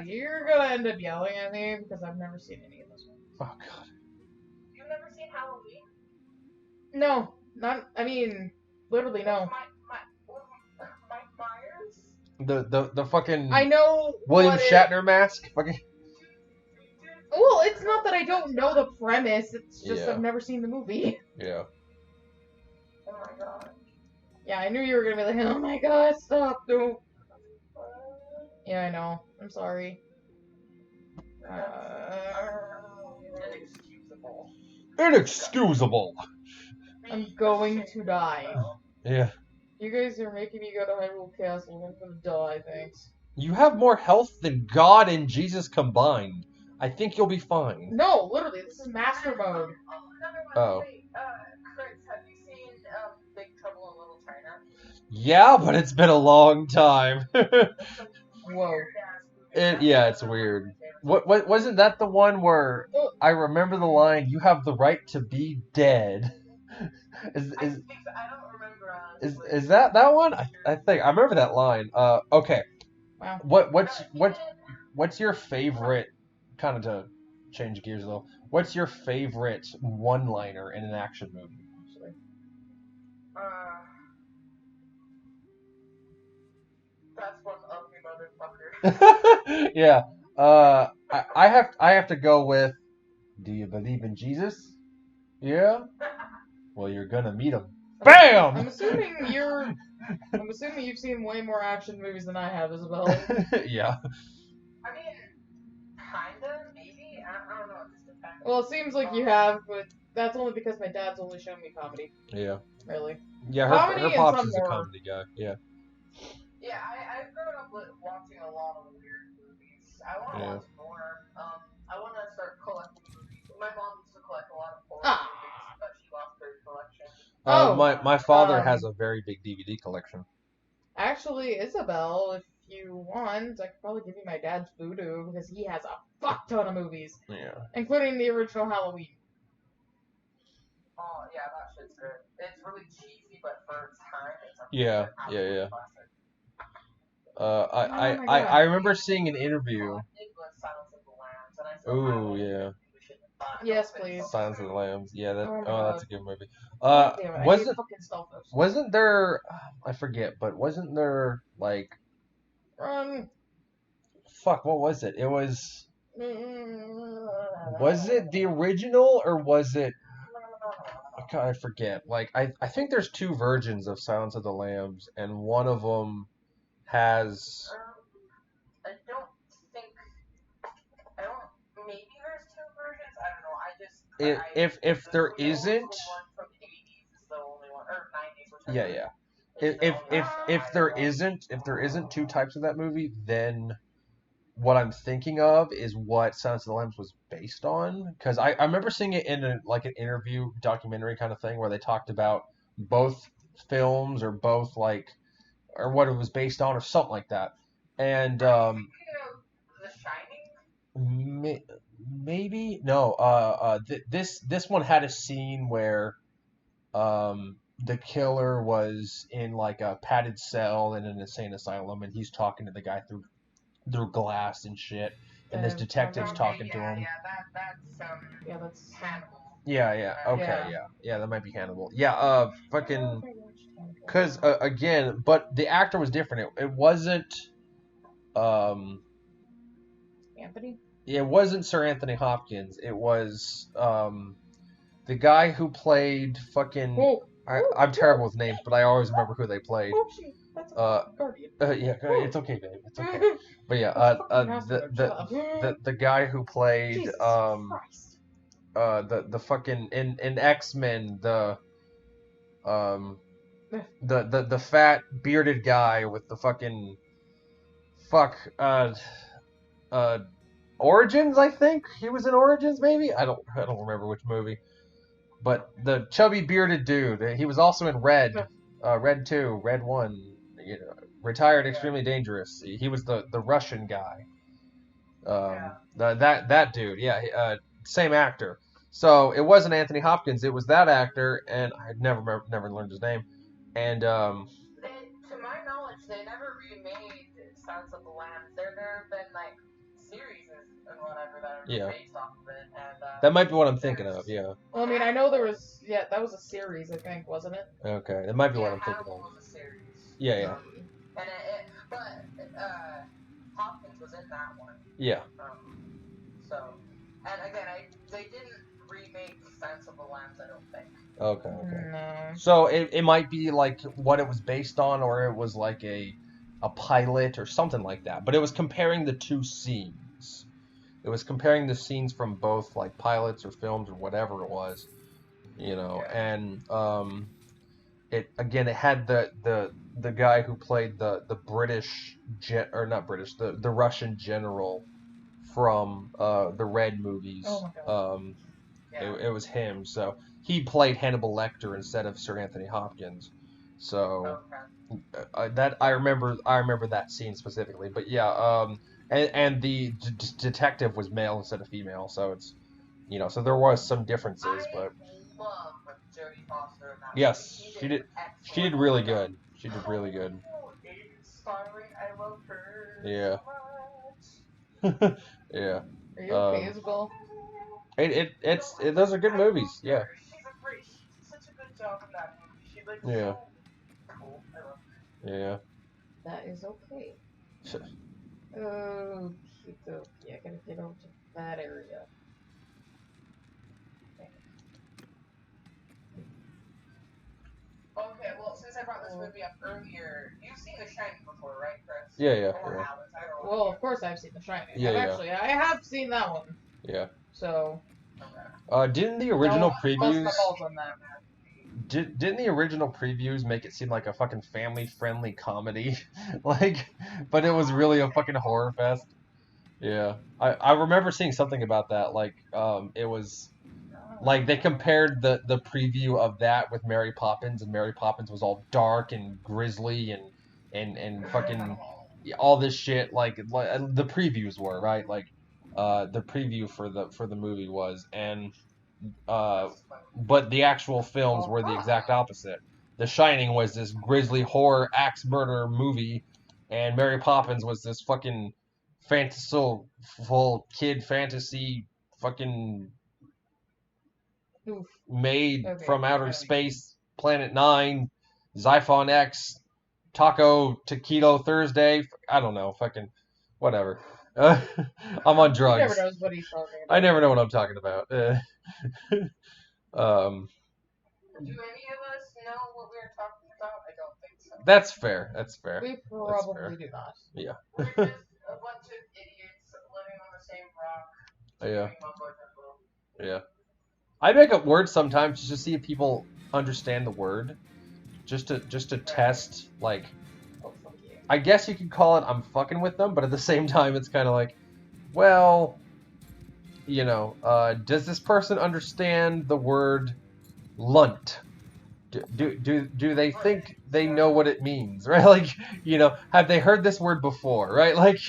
You're gonna end up yelling at me because I've never seen any of those ones. Oh god. You've never seen Halloween? No, not. I mean, literally no. Mike Myers? The fucking. I know. William Shatner mask. Fucking. Well, it's not that I don't know the premise. It's just Yeah. I've never seen the movie. Yeah. Oh my god. Yeah, I knew you were gonna be like, oh my god, stop, don't. Yeah, I know. I'm sorry. Inexcusable. I'm going to die. Yeah. You guys are making me go to Hyrule Castle. I'm gonna die, thanks. You have more health than God and Jesus combined. I think you'll be fine. No, literally, this is master mode. Oh. Wait, Chris, have you seen Big Trouble in Little China? Yeah, but it's been a long time. Whoa. Yeah, it's weird. What wasn't that the one where I remember the line, "You have the right to be dead"? I don't remember. Is that one? I think I remember that line. Okay. Wow. What's your favorite? Kind of to change gears a little. What's your favorite one-liner in an action movie? That's one ugly motherfucker. Yeah. I have to go with. Do you believe in Jesus? Yeah. Well, you're gonna meet him. Bam! I'm assuming you've seen way more action movies than I have, Isabel. Yeah. I mean, kinda, maybe. I don't know. It just depends. Well, it seems like you have, but that's only because my dad's only shown me comedy. Yeah. Really. Yeah, her Comedy and pops some is a horror. comedy guy. Yeah. Yeah, I've grown up watching a lot of weird movies. I want to watch more. I want to start collecting movies. My mom used to collect a lot of horror movies, but she lost her collection. My father has a very big DVD collection. Actually, Isabel, if you want, I could probably give you my dad's voodoo because he has a fuck ton of movies. Yeah. Including the original Halloween. Oh yeah, that shit's good. It's really cheesy, but for its time, it's a classic. I remember seeing an interview. Ooh, yeah. Yes, please. Silence of the Lambs. Yeah, that's a good movie. Wasn't there? I forget, but wasn't there like? Fuck, what was it? It was. Was it the original or was it? God, I forget. Like I think there's two versions of Silence of the Lambs, and one of them has. I don't think. I don't. Maybe there's two versions. I don't know. If there isn't. The one from the 80s is the only one, or 90s, whichever. Yeah. If there isn't two types of that movie, then what I'm thinking of is what Silence of the Lambs was based on. Because I remember seeing it in an interview documentary kind of thing where they talked about both films or both or what it was based on or something like that. And The Shining? Maybe no. This one had a scene where the killer was in like a padded cell in an insane asylum, and he's talking to the guy through glass and shit, and this detective's talking to him. That's Hannibal. Yeah, that might be Hannibal. Yeah, fucking, cause again, but the actor was different. It wasn't, Anthony. It wasn't Sir Anthony Hopkins. It was the guy who played fucking. I'm terrible with names, but I always remember who they played. Yeah, it's okay, babe. It's okay. But yeah, the guy who played the fucking in X-Men the fat bearded guy with the fucking Origins, I think he was in Origins, maybe. I don't remember which movie. But the chubby bearded dude, he was also in Red, Red 2, Red 1, Retired Extremely Dangerous. He was the Russian guy. That dude, yeah, same actor. So it wasn't Anthony Hopkins, it was that actor, and I never learned his name. And to my knowledge, they never remade Silence of the Lambs. There have been like series and whatever that are based off of it, and that might be what I'm thinking of. Yeah. Well, I mean, I know there was. Yeah, that was a series, I think, wasn't it? Okay, that might be what I'm thinking Hannibal of. Was a series. Yeah. And Hopkins was in that one. Yeah. So, and again, they didn't remake Silence of the Lambs, I don't think. Okay. No. So it might be like what it was based on, or it was like a pilot or something like that. But it was comparing the two scenes. It was comparing the scenes from both like pilots or films or whatever it was, and it had the guy who played the British the Russian general from the Red movies. Oh my God. It was him. So he played Hannibal Lecter instead of Sir Anthony Hopkins. So that I remember that scene specifically. But yeah, and the detective was male instead of female. So it's so there was some differences, but I love Jodie Foster in that yes, movie. she did. She did really good. She did really good. Inspiring. I love her. Yeah. So much. Yeah. Are you okay, Isabel? Those are good movies. Yeah. She's she did such a good job in that movie. She's like yeah. So cool. I love her. Yeah. That is okay. Sure. Okay. Yeah, gotta get over to that area. Okay, well, since I brought this movie up earlier, you've seen The Shining before, right, Chris? Yeah. Well, of course I've seen The Shining. Yeah. I have seen that one. Yeah. So. Didn't the original previews? On that. Didn't the original previews make it seem like a fucking family-friendly comedy? Like, but it was really a fucking horror fest. Yeah, I remember seeing something about that. Like, it was like they compared the preview of that with Mary Poppins, and Mary Poppins was all dark and grisly and fucking all this shit. Like the previews were right. Like, the preview for the movie was and. But the actual films were the exact opposite. The Shining was this grisly horror axe murder movie, and Mary Poppins was this fucking fanciful kid fantasy fucking made from outer space, Planet 9, Xiphon X, Taco Taquito Thursday. I don't know, fucking whatever. I'm on drugs. He never knows what he's talking about. I never know what I'm talking about. Do any of us know what we were talking about? I don't think so. That's fair. We probably do not. Yeah. We're just a bunch of idiots living on the same rock. Yeah. I make up words sometimes just to see if people understand the word. Just to test, like, I guess you could call it I'm fucking with them, but at the same time it's kind of like, well, you know, does this person understand the word lunt? Do they think they know what it means, right? Like, you know, have they heard this word before, right? Like,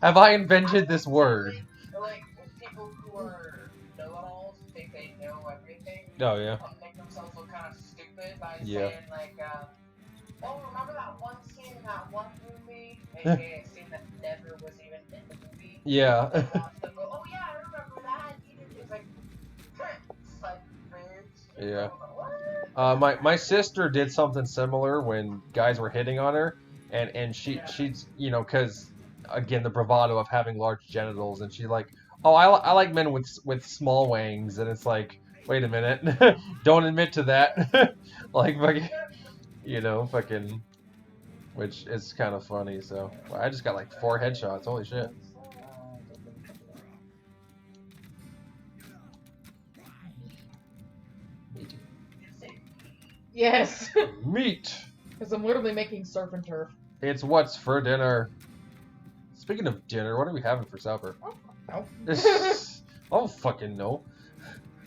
have I invented this word? Like, people who are know-it-alls think they know everything. Oh, yeah. Make themselves look kind of stupid by Yeah. saying, like, oh, remember that one scene in that one movie? AKA a scene that never was even in the movie. Yeah. They watch them go, oh, yeah, I remember that. It's like, yeah. My sister did something similar when guys were hitting on her, and she's, you know, because again the bravado of having large genitals, and she's like, oh, I like men with small wangs, and it's like, wait a minute, don't admit to that. Like, fucking, you know, fucking, which is kind of funny. So I just got like 4 headshots. Holy shit. Yes. Meat. Because I'm literally making surf and turf. It's what's for dinner. Speaking of dinner, what are we having for supper? Oh, I don't fucking know.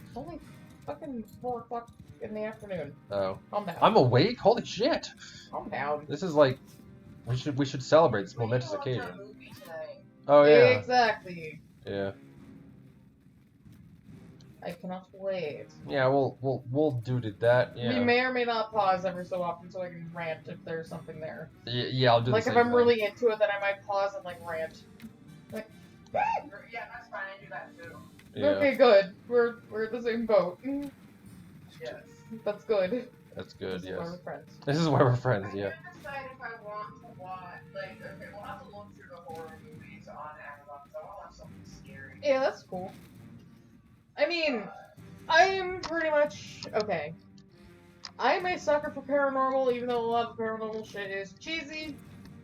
It's only fucking 4 o'clock in the afternoon. Oh. Calm down. I'm awake? Holy shit. Calm down. This is like, we should celebrate this momentous occasion. Oh yeah. Exactly. Yeah. I cannot wait. Yeah, we'll do that. Yeah. We may or may not pause every so often so I can rant if there's something there. Yeah, I'll do like the if same I'm thing. really into it, then I might pause and like rant. Like, yeah, that's fine. I do that too. Yeah. Okay, good. We're in the same boat. Yes. That's good. That's good. This Yes. is why we're friends. This is why we're friends. Yeah. I'm gonna decide if I want to watch. Like, okay, we'll have to look through the horror movies on Amazon because I want to watch something scary. Yeah, that's cool. I mean, I'm pretty much okay. I'm a sucker for paranormal, even though a lot of paranormal shit is cheesy.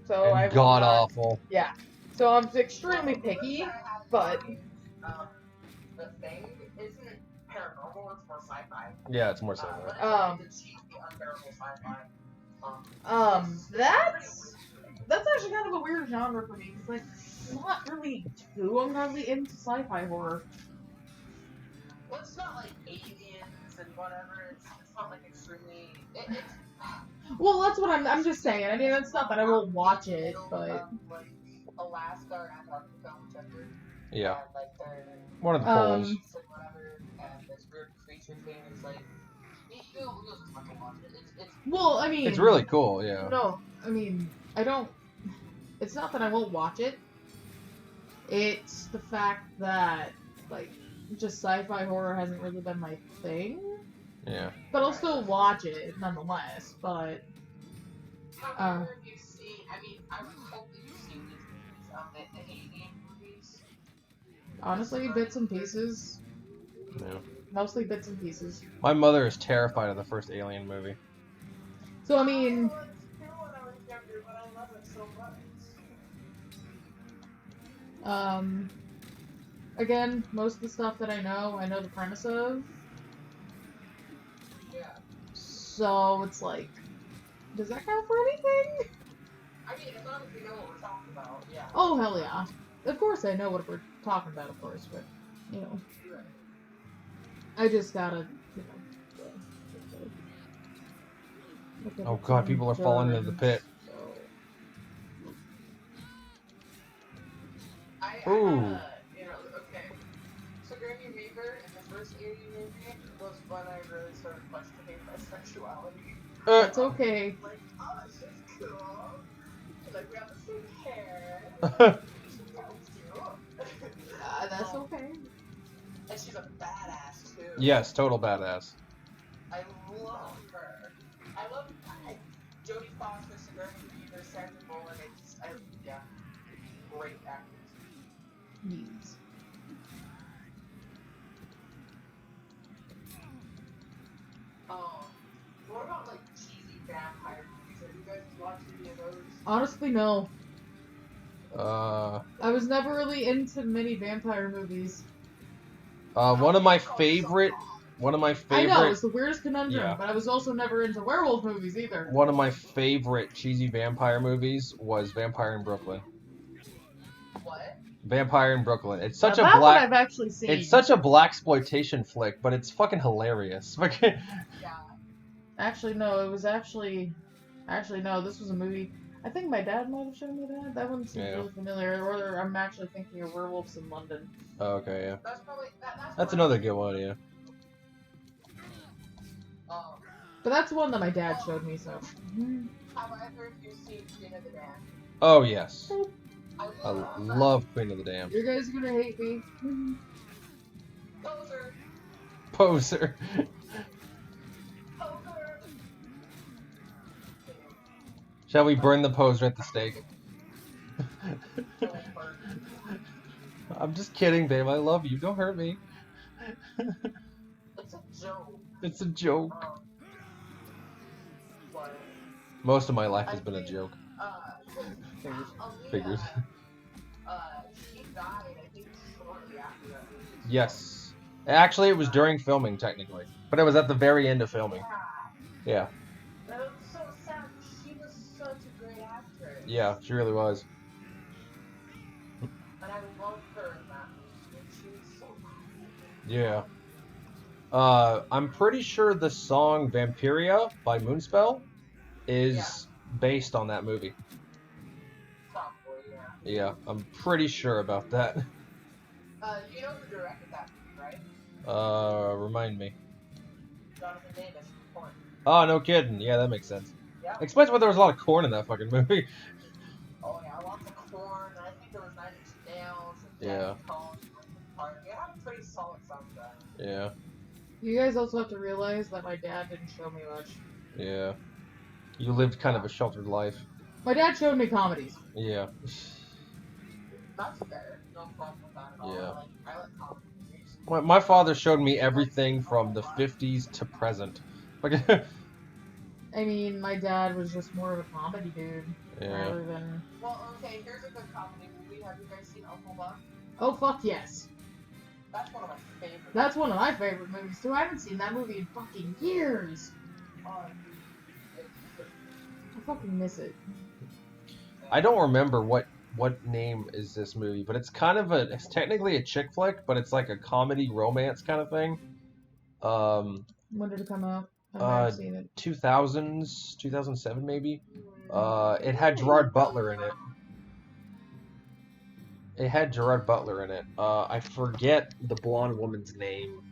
So I god awful. Yeah. So I'm extremely picky, but The Thing isn't paranormal; it's more sci-fi. Yeah, it's more sci-fi. It's cheesy, unbearable sci-fi. That's actually kind of a weird genre for me. Cause like, I'm not really too ungodly into sci-fi horror. Well, it's not like aliens and whatever. It's not like extremely. Well, that's what I'm just saying. I mean, it's not that I won't watch it, but like Alaska or Antarctica, whichever. Yeah. And, like One of the poles. and whatever, and this weird creature thing is like. You'll just fucking watch it. It's well, I mean, it's really cool. Yeah. No, I mean, I don't. It's not that I won't watch it. It's the fact that like just sci-fi horror hasn't really been my thing. Yeah. But I'll still watch it nonetheless. But I don't know if you've seen. I mean, I would hope that you've seen these movies. The Alien movies. Honestly, bits and pieces. Yeah. Mostly bits and pieces. My mother is terrified of the first Alien movie. So, I mean... Again, most of the stuff that I know the premise of. Yeah. So, it's like... Does that count for anything? I mean, as long as we know what we're talking about, yeah. Oh, hell yeah. Of course I know what we're talking about, of course, but, you know. I just gotta, you know. Oh god, people are falling into the pit. So. Ooh. You know, okay. Sigourney Weaver in the first Alien movie was when I really started questioning my sexuality. That's okay. Like, oh, that's just cool. Like, we have the same hair. That's okay. And she's a badass, too. Yes, total badass. I love her. I love Jodie Foster, Sigourney Weaver, Sandra Bullock. Yeah. Great actors. Yes. What about, like, cheesy vampire movies? Have you guys watched any of those? Honestly, no. I was never really into many vampire movies. one of my favorite. I know, it's the weirdest conundrum, yeah. But I was also never into werewolf movies either. One of my favorite cheesy vampire movies was Vampire in Brooklyn. What? Vampire in Brooklyn. It's such now, a that black. One I've actually seen. It's such a blaxploitation flick, but it's fucking hilarious. Yeah. Actually, no. It was actually no. This was a movie. I think my dad might have shown me that. That one seems really familiar. Or I'm actually thinking of Werewolves in London. Oh, okay, yeah. That's probably that's another good one, yeah. But that's one that my dad showed me, so. Have either of you seen Queen of the Damned? Oh yes. I love Queen of the Damned. You guys are gonna hate me. Poser. Poser. Shall we burn the poser at the stake? I'm just kidding, babe. I love you. Don't hurt me. It's a joke. It's a joke. Most of my life has been a joke. Figures. She died, I think, shortly after that movie. Yes. Actually, it was during filming, technically. But it was at the very end of filming. Yeah. That was so sad. She was such a great actress. Yeah, she really was. And I loved her in that movie. She was so cool. Yeah. I'm pretty sure the song Vampiria by Moonspell is based on that movie. Probably, yeah. Yeah, I'm pretty sure about that. You know who directed that movie, right? Remind me. Jonathan Davis from Korn. Oh, no kidding. Yeah, that makes sense. Yeah. Explains why there was a lot of corn in that fucking movie. Oh, yeah, lots of Korn. I think there was 9 Inch Nails. And Yeah. It had a pretty solid soundtrack. Yeah. You guys also have to realize that my dad didn't show me much. Yeah. You lived kind of a sheltered life. My dad showed me comedies. Yeah. That's fair. No problem with that at all. Yeah. I like comedy movies. My father showed me everything from the 50s to present. I mean, my dad was just more of a comedy dude. Yeah. Rather than... Well, okay, here's a good comedy movie. Have you guys seen Uncle Buck? Oh, fuck yes. That's one of my favorites. That's one of my favorite movies, too. I haven't seen that movie in fucking years. I fucking miss it. I don't remember what name is this movie, but it's kind of it's technically a chick flick, but it's like a comedy romance kind of thing. When did it come out? I've never seen it. 2000s, 2007 maybe. It had Gerard Butler in it. I forget the blonde woman's name.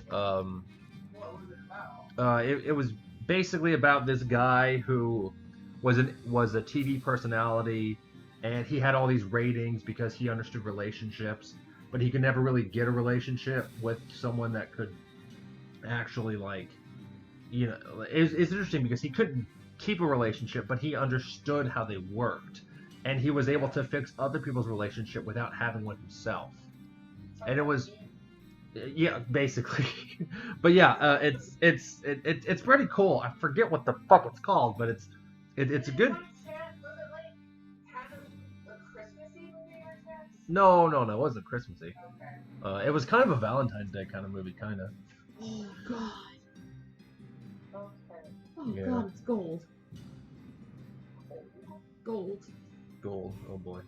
What was it about? It was basically about this guy who was a TV personality, and he had all these ratings because he understood relationships, but he could never really get a relationship with someone that could actually, like, you know, it's interesting because he couldn't keep a relationship, but he understood how they worked, and he was able to fix other people's relationship without having one himself. So and it was, yeah, basically. But yeah, it's pretty cool. I forget what the fuck it's called, but it's a good. No, it wasn't Christmassy. Okay. It was kind of a Valentine's Day kind of movie, kind of. Oh God. Okay. Oh yeah. God, it's gold. Gold. Gold. Oh boy.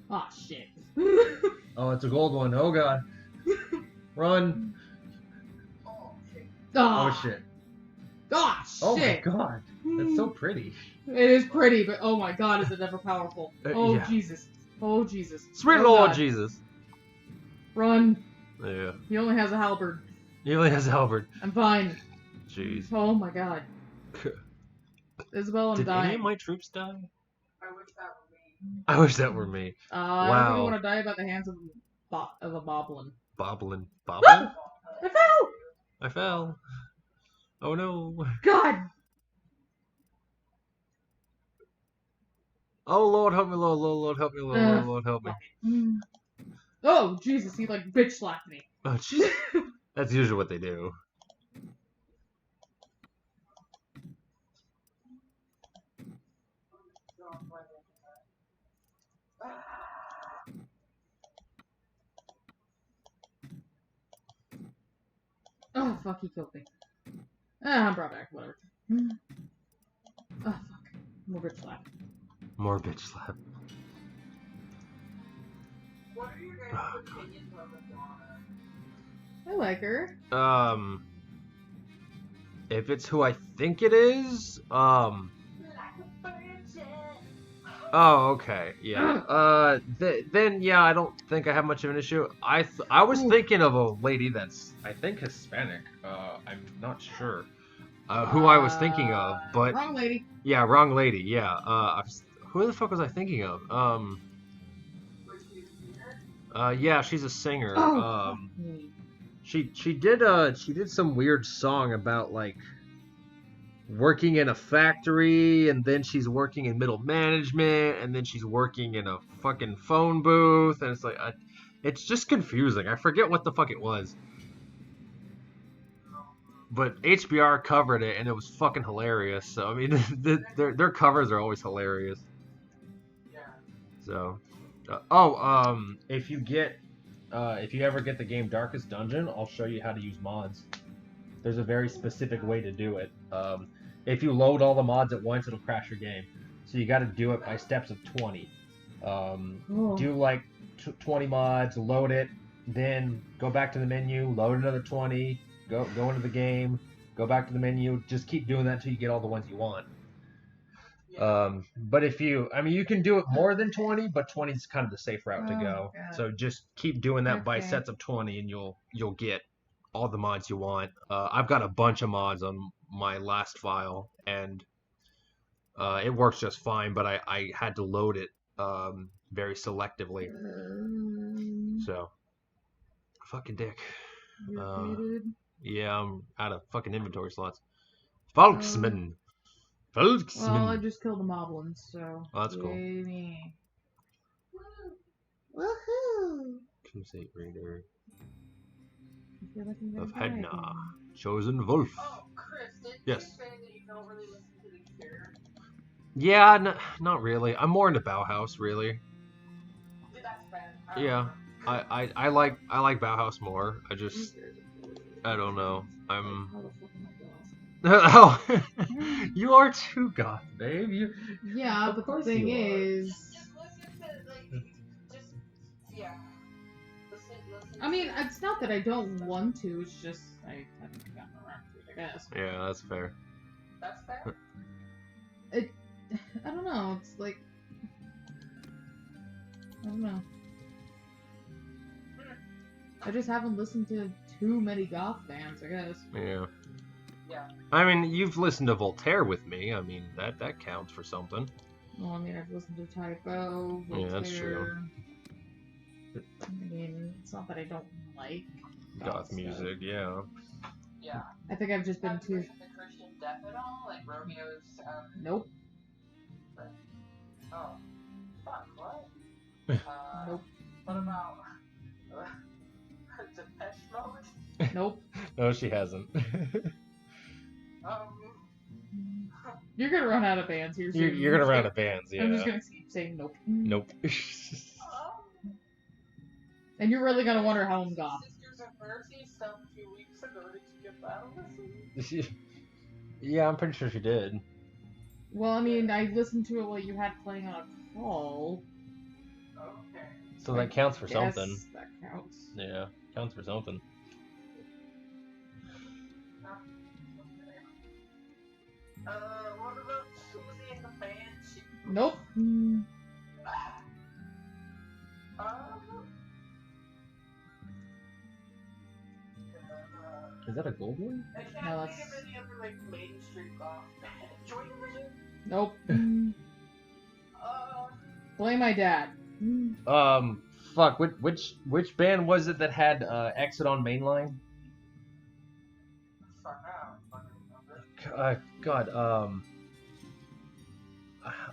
Oh shit. Oh, it's a gold one. Oh God. Run. Oh shit. Oh shit. Oh shit. Oh my God. That's so pretty. It is pretty, but oh my God, is it ever powerful? Oh yeah. Jesus. Oh Jesus. Sweet Lord God. Jesus. Run. Yeah. He only has a halberd. He only has a halberd. I'm fine. Jeez. Oh my God. Isabel, I'm dying. Did any of my troops die? I wish that were me. I wish that were me. Wow. I don't think I want to die by the hands of a boblin. Boblin? I fell! I fell. Oh no. God! Oh Lord, help me, Lord, Lord, help me, Lord, Lord, help me. Oh, Jesus, he like bitch slapped me. Oh, jeez. That's usually what they do. Oh, fuck, he killed me. I'm brought back, whatever. Oh, fuck. More bitch slap. More bitch slap. What are your guys' opinions on Madonna? I like her. If it's who I think it is, oh, okay, yeah. Then yeah, I don't think I have much of an issue. I was thinking of a lady that's, I think, Hispanic. I'm not sure who I was thinking of, but wrong lady. Yeah, wrong lady. Yeah. Who the fuck was I thinking of? Yeah, she's a singer. Oh, she did some weird song about like working in a factory, and then she's working in middle management, and then she's working in a fucking phone booth, and it's like it's just confusing. I forget what the fuck it was. But HBR covered it, and it was fucking hilarious. So I mean, their covers are always hilarious. Yeah. So, if you ever get the game Darkest Dungeon, I'll show you how to use mods. There's a very specific way to do it. If you load all the mods at once, it'll crash your game. So you got to do it by steps of 20. Do like 20 mods, load it, then go back to the menu, load another 20. Go into the game, go back to the menu, just keep doing that until you get all the ones you want. But you can do it more than 20, but 20 is kind of the safe route to go. God. So just keep doing that by sets of 20, and you'll get all the mods you want. I've got a bunch of mods on my last file, and it works just fine, but I had to load it very selectively. So, fucking dick. Yeah, I'm out of fucking inventory slots. Volksman. Volksman. Well, I just killed the moblins, so. Oh, that's cool. Me. Woohoo! Crusade Raider. Of Hedna. Chosen Wolf. Oh, Chris, didn't yes. You say that you don't really listen to the Cure? Yeah, not really. I'm more into Bauhaus, really. Dude, that's fair. Yeah. I like Bauhaus more. I don't know. Oh, you are too goth, babe. Yeah, but the thing is, just listen to yeah. Listen. I mean, it's not that I don't want to. It's just I haven't gotten around to it, I guess. Yeah, that's fair. That's fair. I don't know. It's like I don't know. I just haven't listened to too many goth bands, I guess. Yeah. Yeah. I mean, you've listened to Voltaire with me. I mean, that counts for something. Well, I mean, I've listened to Typo, Voltaire. Yeah, that's true. I mean, it's not that I don't like goth music, yeah. Yeah. I think I've just been too. Have you listened to Christian Death at all? Like Romeo's. Nope. Oh. Fuck. What? Nope. What about? Nope. No, she hasn't. You're gonna run out of bands here soon. You're gonna run out of bands, yeah. I'm just gonna keep saying nope. Nope. And you're really gonna wonder how I'm gone. Sisters of Mercy stuff a few weeks ago. Did you get that listen? Yeah, I'm pretty sure she did. Well, I mean, I listened to it while you had playing on a call. Okay. So that counts for something. That counts. Yeah, counts for something. What about Susie and the Banshee? Nope. Is that a gold one? I can't think of any other like mainstream goth band. Joy Division? Nope. Blame my dad. Fuck. Which band was it that had Exit on Mainline? God.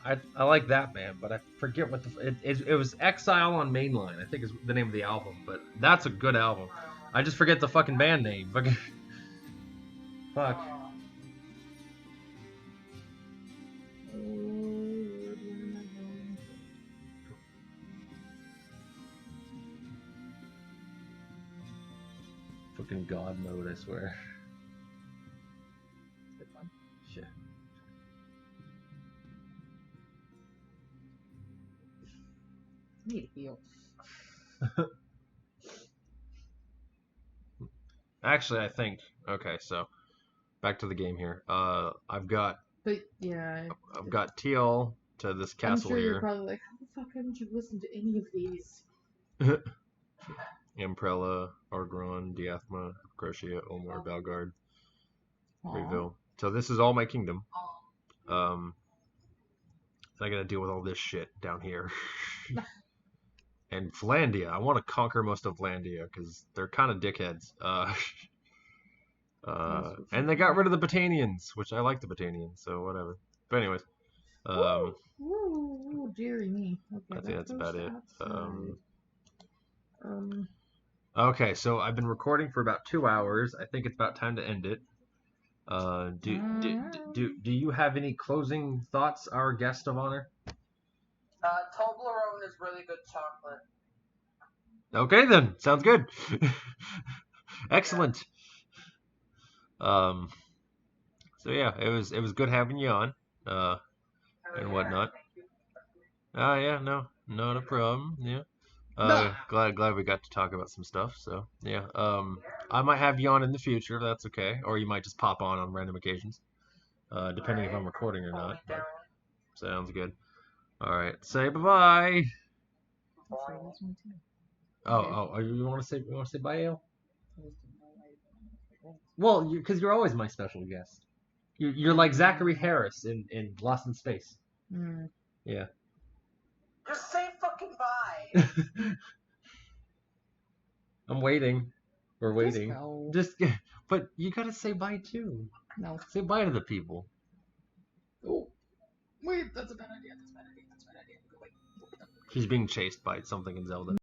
I like that band, but I forget what it was. Exile on Mainline, I think is the name of the album, but that's a good album. I just forget the fucking band name. Fuck. Fucking God mode, I swear. Shit. I need to heal. Actually, I think. Okay, so back to the game here. I've got TL to this castle I'm sure here. You're probably like, how the fuck haven't you listened to any of these? Imprella, Argron, Diathma, Crocia, Omar, Belgard, Reville. So this is all my kingdom. I gotta deal with all this shit down here. And Vlandia. I want to conquer most of Vlandia because they're kind of dickheads. And they got rid of the Botanians, which I like the Botanians, so whatever. But anyways. Ooh, dearie me. Okay, I think that's about it. Outside. Okay, so I've been recording for about 2 hours. I think it's about time to end it. Do you have any closing thoughts, our guest of honor? Toblerone is really good chocolate. Okay then, sounds good. Excellent. So yeah, it was good having you on, and whatnot. Yeah, no, not a problem. Yeah. Glad we got to talk about some stuff. So yeah, I might have you on in the future if that's okay, or you might just pop on random occasions, depending if I'm recording or not. But sounds good. All right, say bye. Oh, you want to say bye, Ale? Well, because you're always my special guest. You're like Zachary Harris in Lost in Space. Yeah. Just say fucking bye. I'm waiting. We're waiting. But you gotta say bye too. No. Say bye to the people. Oh, wait, that's a bad idea. Go away. He's being chased by something in Zelda.